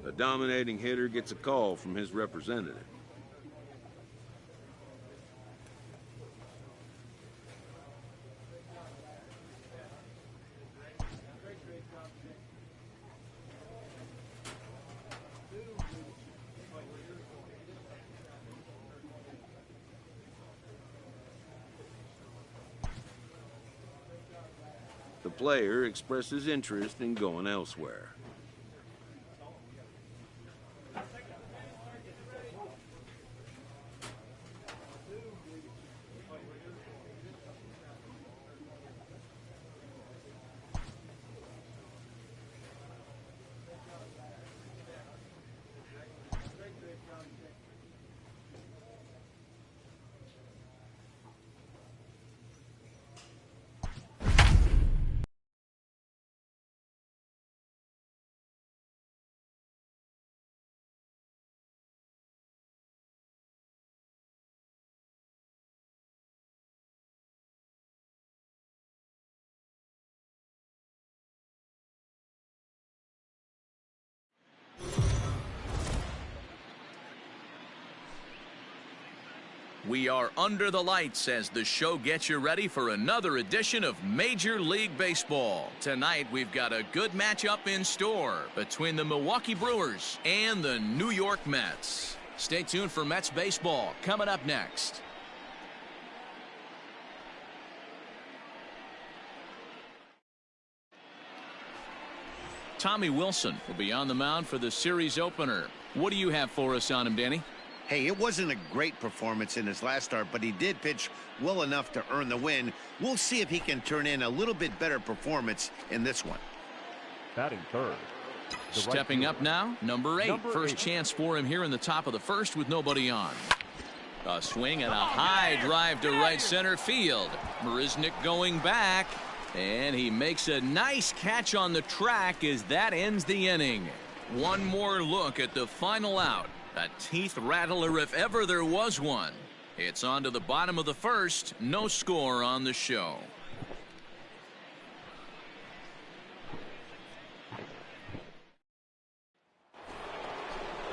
A dominating hitter gets a call from his representative. The player expresses interest in going elsewhere. We are under the lights as the show gets you ready for another edition of Major League Baseball. Tonight, we've got a good matchup in store between the Milwaukee Brewers and the New York Mets. Stay tuned for Mets baseball coming up next. Tommy Wilson will be on the mound for the series opener. What do you have for us on him, Danny? Hey, it wasn't a great performance in his last start, but he did pitch well enough to earn the win. We'll see if he can turn in a little bit better performance in this one. Batting third. Stepping up now, number 8. First chance for him here in the top of the first with nobody on. A swing and a high drive to right center field. Marisnick going back, and he makes a nice catch on the track as that ends the inning. One more look at the final out. A teeth rattler if ever there was one. It's on to the bottom of the first. No score on the show.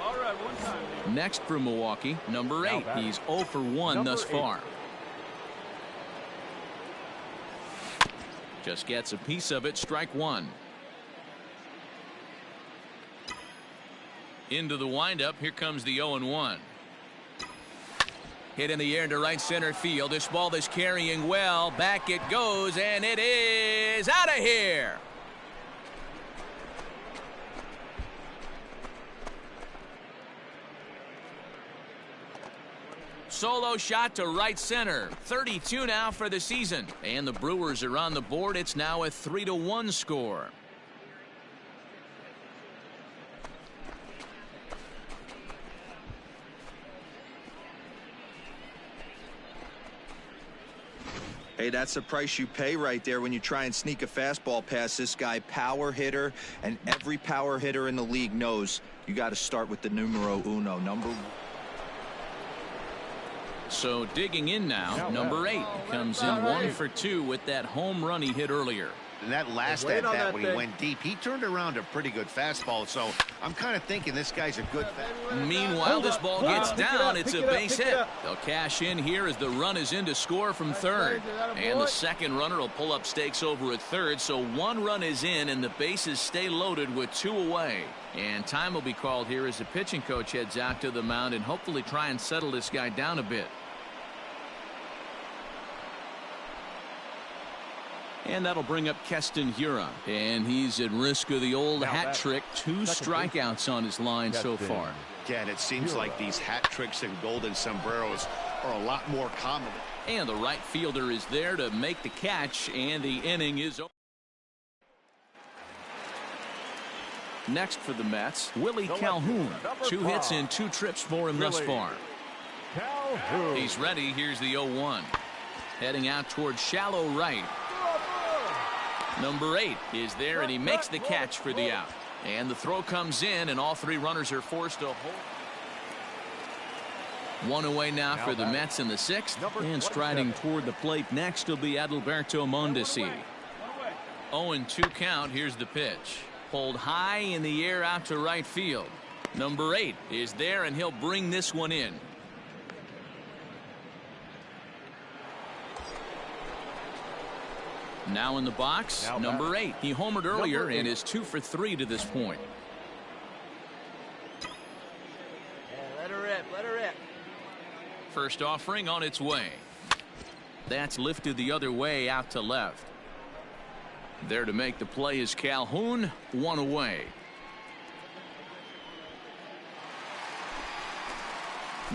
All right, one time. Next for Milwaukee, number 8. He's 0 for 1 thus far. Just gets a piece of it. Strike one. Into the windup. Here comes the 0-1. Hit in the air to right center field. This ball is carrying well. Back it goes, and it is out of here. Solo shot to right center. 32 now for the season. And the Brewers are on the board. It's now a 3-1 score. Hey, that's the price you pay right there when you try and sneak a fastball past this guy. Power hitter, and every power hitter in the league knows you got to start with the numero uno, number 1. So digging in now, number 8 comes in 1 for 2 with that home run he hit earlier. And that last at bat when he went deep, he turned around a pretty good fastball. So I'm kind of thinking this guy's a good Meanwhile, this ball gets down. It's a base hit. They'll cash in here as the run is in to score from third. And the second runner will pull up stakes over at third. So 1 run is in and the bases stay loaded with 2 away. And time will be called here as the pitching coach heads out to the mound and hopefully try and settle this guy down a bit. And that'll bring up Keston Hiura. And he's at risk of the old hat trick. 2 strikeouts on his line so far. Again, it seems like these hat tricks and golden sombreros are a lot more common. And the right fielder is there to make the catch, and the inning is over. Next for the Mets, Willie Calhoun. 2 hits and 2 trips for him thus far. He's ready. Here's the 0-1. Heading out towards shallow right. Number 8 is there, and he makes the catch for the out. And the throw comes in, and all 3 runners are forced to hold. 1 away now for the Mets in the 6th. And striding toward the plate next will be Alberto Mondeci. 0-2 count. Here's the pitch. Pulled high in the air out to right field. Number 8 is there, and he'll bring this one in. Now in the box, number 8. He homered earlier and is 2 for 3 to this point. Yeah, let her rip, let her rip. First offering on its way. That's lifted the other way out to left. There to make the play is Calhoun. 1 away.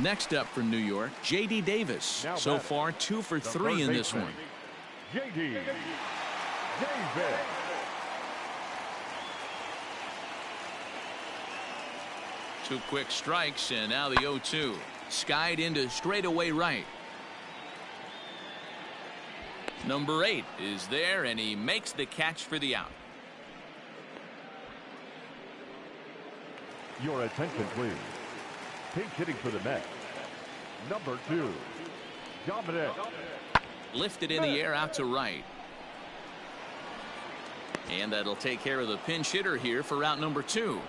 Next up for New York, J.D. Davis. So far 2 for 3 in this one. J.D. Davis. 2 quick strikes, and now the 0-2. Skied into straightaway right. Number 8 is there, and he makes the catch for the out. Your attention, please. Pinch hitting for the Mets. Number 2, Dominic. Lifted in the air out to right. And that'll take care of the pinch hitter here for out number 2.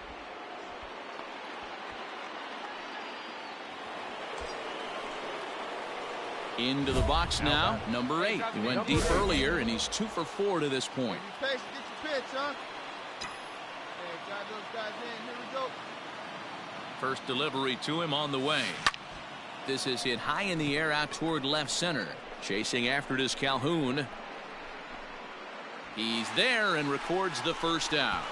Into the box now, number 8. He went deep earlier, and he's 2 for 4 to this point. Get your pitch, huh? Hey, got those guys in. Here we go. First delivery to him on the way. This is hit high in the air out toward left center. Chasing after it is Calhoun. He's there and records the first out.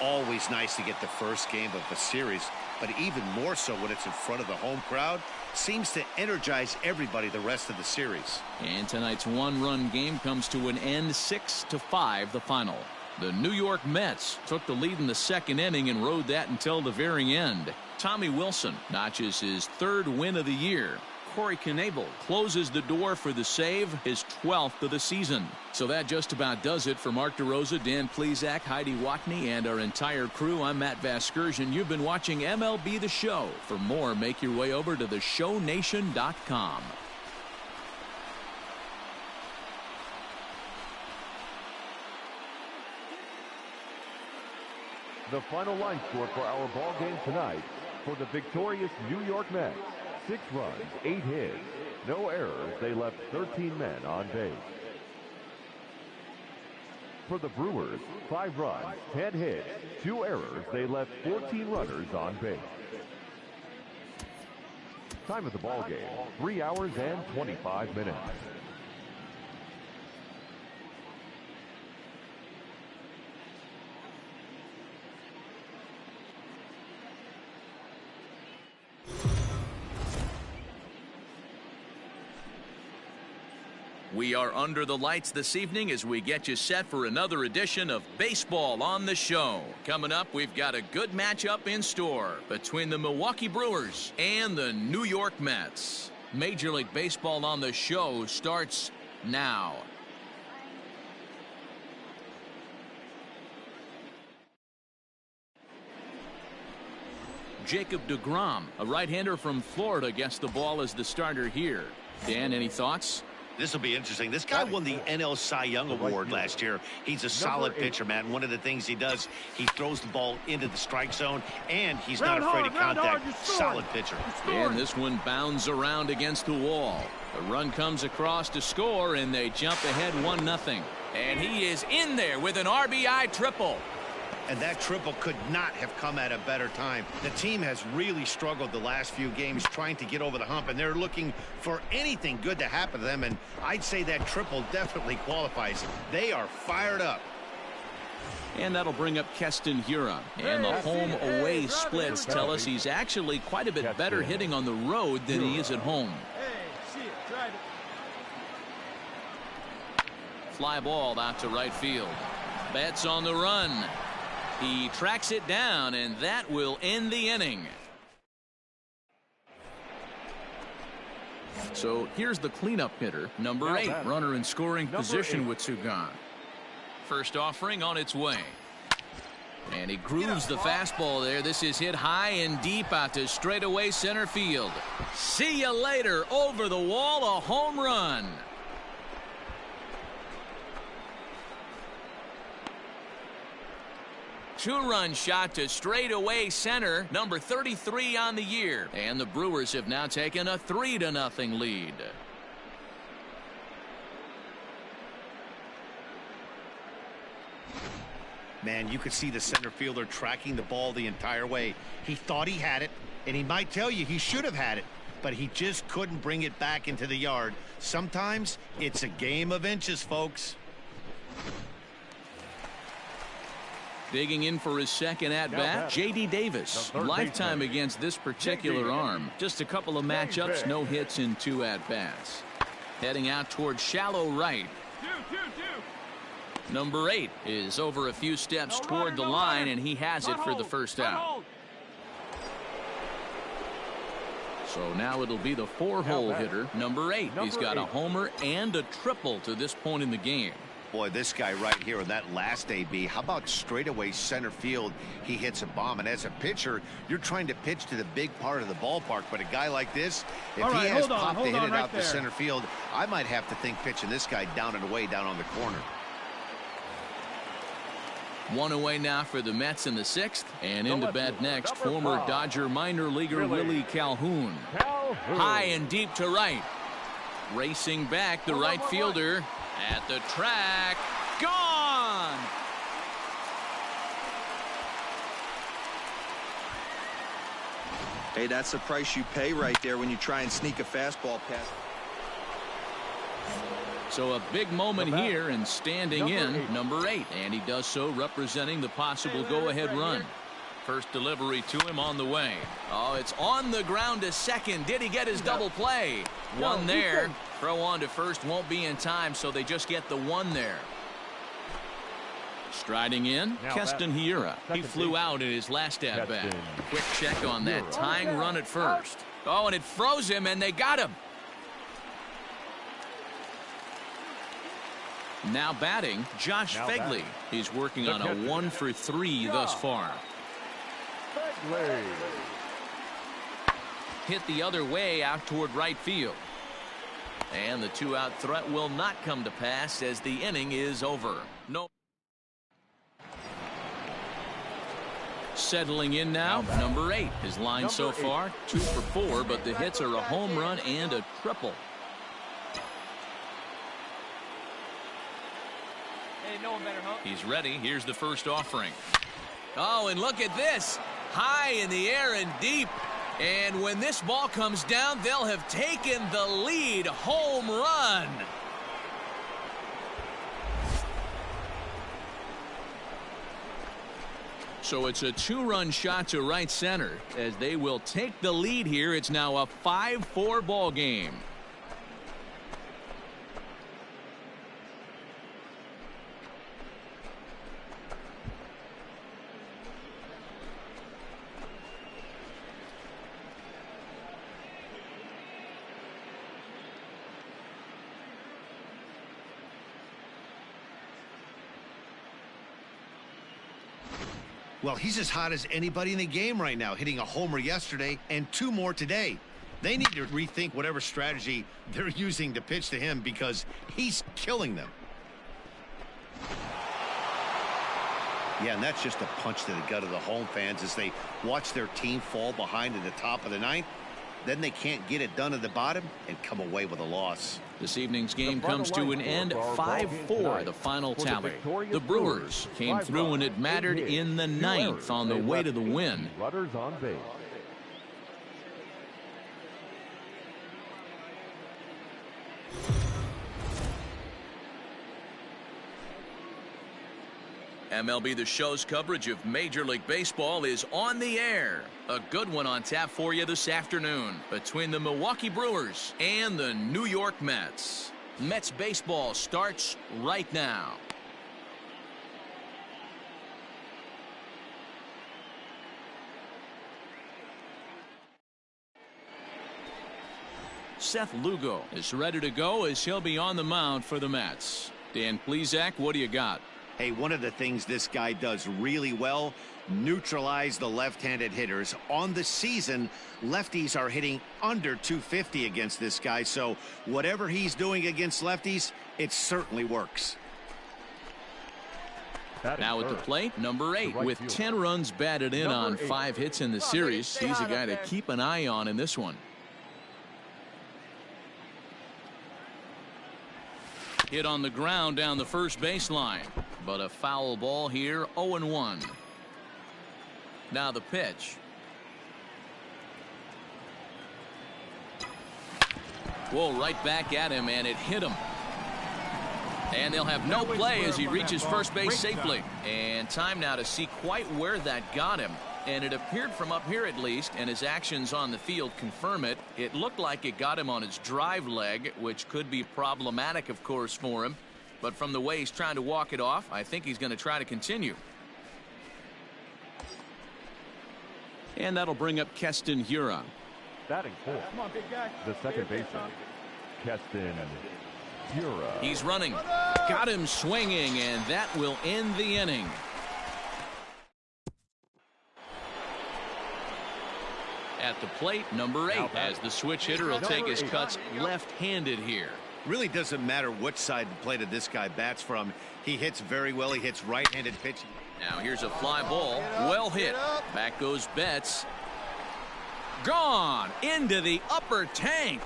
Always nice to get the first game of a series, but even more so when it's in front of the home crowd. Seems to energize everybody the rest of the series. And tonight's 1-run game comes to an end, 6-5 the final. The New York Mets took the lead in the 2nd inning and rode that until the very end. Tommy Wilson notches his 3rd win of the year. Corey Knebel closes the door for the save, his 12th of the season. So that just about does it for Mark DeRosa, Dan Plesac, Heidi Watney, and our entire crew. I'm Matt Vasgersian. You've been watching MLB The Show. For more, make your way over to theshownation.com. The final line score for our ball game tonight for the victorious New York Mets. 6 runs, 8 hits, no errors. They left 13 men on base. For the Brewers, 5 runs, 10 hits, 2 errors. They left 14 runners on base. Time of the ball game, 3 hours and 25 minutes. We are under the lights this evening as we get you set for another edition of Baseball on the Show. Coming up, we've got a good matchup in store between the Milwaukee Brewers and the New York Mets. Major League Baseball on the Show starts now. Jacob deGrom, a right-hander from Florida, gets the ball as the starter here. Dan, any thoughts? This will be interesting. This guy won the NL Cy Young Award last year. He's a solid pitcher, man. One of the things he does, he throws the ball into the strike zone, and he's not afraid of contact. Solid pitcher. And this one bounds around against the wall. A run comes across to score, and they jump ahead 1-0. And he is in there with an RBI triple. And that triple could not have come at a better time. The team has really struggled the last few games trying to get over the hump, and they're looking for anything good to happen to them, and I'd say that triple definitely qualifies. They are fired up. And that'll bring up Keston Hiura. And the home-away splits tell us he's actually quite a bit better hitting on the road than he is at home. Fly ball out to right field. Betts on the run. He tracks it down, and that will end the inning. So here's the cleanup hitter, number 8, runner in scoring position with Sugan. First offering on its way. And he grooves the fastball there. This is hit high and deep out to straightaway center field. See you later. Over the wall, a home run. Two-run shot to straightaway center, number 33 on the year. And the Brewers have now taken a 3-0 lead. Man, you could see the center fielder tracking the ball the entire way. He thought he had it, and he might tell you he should have had it, but he just couldn't bring it back into the yard. Sometimes it's a game of inches, folks. Digging in for his second at-bat, J.D. Davis. Lifetime against this particular arm. Just a couple of matchups, no hits in 2 at-bats. Heading out towards shallow right. Number 8 is over a few steps toward the line, and he has it for the first out. So now it'll be the 4-hole hitter, number 8. He's got a homer and a triple to this point in the game. Boy, this guy right here in that last AB, how about straightaway center field? He hits a bomb, and as a pitcher, you're trying to pitch to the big part of the ballpark, but a guy like this, if he has pop to hit it out to center field, I might have to think pitching this guy down and away down on the corner. One away now for the Mets in the 6th, and into bat next, former Dodger minor leaguer Willie Calhoun. High and deep to right. Racing back, the right fielder at the track. Gone! Hey, that's the price you pay right there when you try and sneak a fastball past. So a big moment here, and standing in, number 8. And he does so representing the possible go-ahead run. First delivery to him on the way. Oh, it's on the ground to second. Did he get his double play? One there. Throw on to first won't be in time, so they just get the one there. Striding in, Keston Hiura. He flew out in his last at-bat. Quick check on that tying run at first. Oh, and it froze him, and they got him. Now batting, Josh Fegley. He's working on a 1-for-3 thus far. Hit the other way out toward right field. And the 2-out threat will not come to pass as the inning is over. No. Settling in now, number 8. His line so far, 2 for 4, but the hits are a home run and a triple. Hey, no one better, huh? He's ready. Here's the first offering. Oh, and look at this. High in the air and deep. And when this ball comes down, they'll have taken the lead. Home run. So it's a 2-run shot to right center as they will take the lead here. It's now a 5-4 ball game. Well, he's as hot as anybody in the game right now, hitting a homer yesterday and 2 more today. They need to rethink whatever strategy they're using to pitch to him because he's killing them. Yeah, and that's just a punch to the gut of the home fans as they watch their team fall behind at the top of the 9th. Then they can't get it done at the bottom and come away with a loss. This evening's game comes to an end, 5-4, the final tally. The Brewers came through when it mattered in the 9th on the way to the win. Runners on base. MLB The Show's coverage of Major League Baseball is on the air. A good one on tap for you this afternoon between the Milwaukee Brewers and the New York Mets. Mets baseball starts right now. Seth Lugo is ready to go as he'll be on the mound for the Mets. Dan Plesac, what do you got? Hey, one of the things this guy does really well, neutralize the left-handed hitters. On the season, lefties are hitting under 250 against this guy, so whatever he's doing against lefties, it certainly works. Now at the plate, number 8, with 10 runs batted in on 5 hits in the series. He's a guy to keep an eye on in this one. Hit on the ground down the first baseline, but a foul ball here, 0-1. Now the pitch. Whoa, right back at him, and it hit him. And they'll have no play as he reaches first base safely. And time now to see quite where that got him. And it appeared from up here at least, and his actions on the field confirm it. It looked like it got him on his drive leg, which could be problematic, of course, for him. But from the way he's trying to walk it off, I think he's going to try to continue. And that'll bring up Keston Hiura. Batting fourth, the second baseman, Keston Hiura. He's running. Got him swinging, and that will end the inning. At the plate, number 8, as the switch hitter will take his cuts left-handed here. Really doesn't matter which side of the plate this guy bats from. He hits very well. He hits right-handed pitching. Now here's a fly ball. Well hit. Back goes Betts. Gone into the upper tank.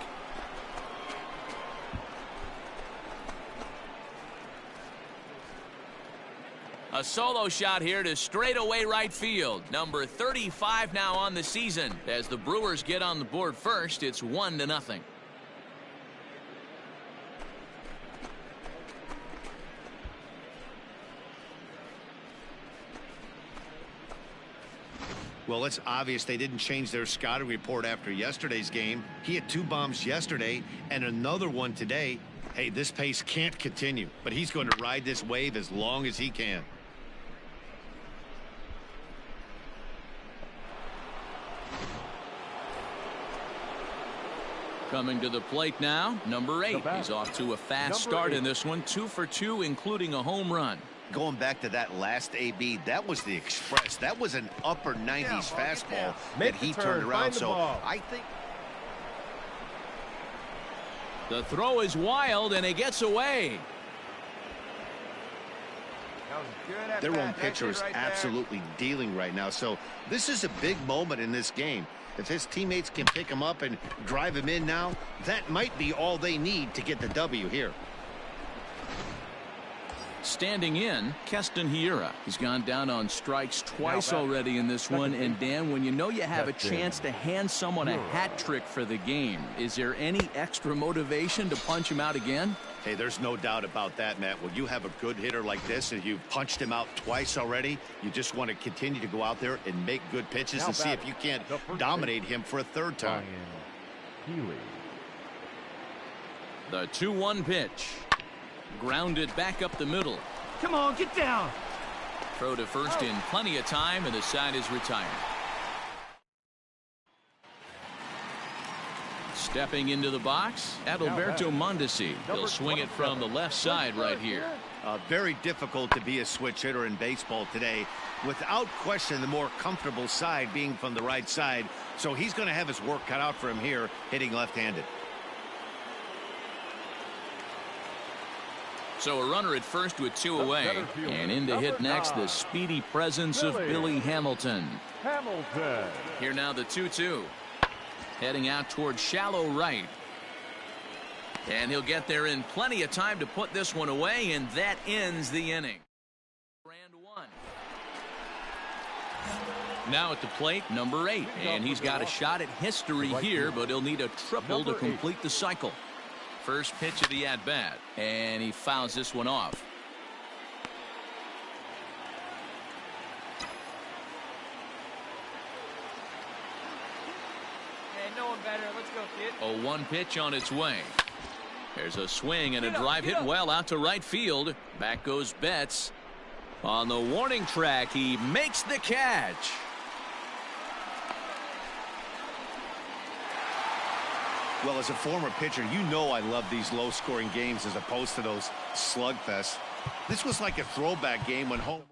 A solo shot here to straightaway right field. Number 35 now on the season. As the Brewers get on the board first, it's 1-0. Well, it's obvious they didn't change their scouting report after yesterday's game. He had 2 bombs yesterday and another one today. Hey, this pace can't continue, but he's going to ride this wave as long as he can. Coming to the plate now, number 8. He's off to a fast start in this one, 2 for 2, including a home run. Going back to that last AB, that was the express. That was an upper 90s fastball that he turned around. So I think the throw is wild, and it gets away. Their own pitcher is absolutely dealing right now. So this is a big moment in this game. If his teammates can pick him up and drive him in now, that might be all they need to get the W here. Standing in, Keston Hiura. He's gone down on strikes twice already in this one. And Dan, when you know you have a chance to hand someone a hat trick for the game, is there any extra motivation to punch him out again? Hey, there's no doubt about that, Matt. When you have a good hitter like this and you've punched him out twice already, you just want to continue to go out there and make good pitches and see if you can't dominate him for a third time. The 2-1 pitch. Grounded back up the middle. Come on, get down. Throw to first in plenty of time, and the side is retired. Stepping into the box, Alberto Mondeci. He'll swing it from the left side right here. Very difficult to be a switch hitter in baseball today. Without question, the more comfortable side being from the right side. So he's going to have his work cut out for him here, hitting left-handed. So a runner at first with 2 away. And in to hit next, the speedy presence of Billy Hamilton. Here now the 2-2. Heading out towards shallow right. And he'll get there in plenty of time to put this one away, and that ends the inning. Grand 1. Now at the plate, number 8. And he's got a shot at history here, but he'll need a triple to complete the cycle. First pitch of the at-bat, and he fouls this one off. Hey, no one better. Let's go, kid. A 1 pitch on its way. There's a swing and a drive hit well out to right field. Back goes Betts. On the warning track, he makes the catch. Well, as a former pitcher, you know I love these low-scoring games as opposed to those slugfests. This was like a throwback game when home...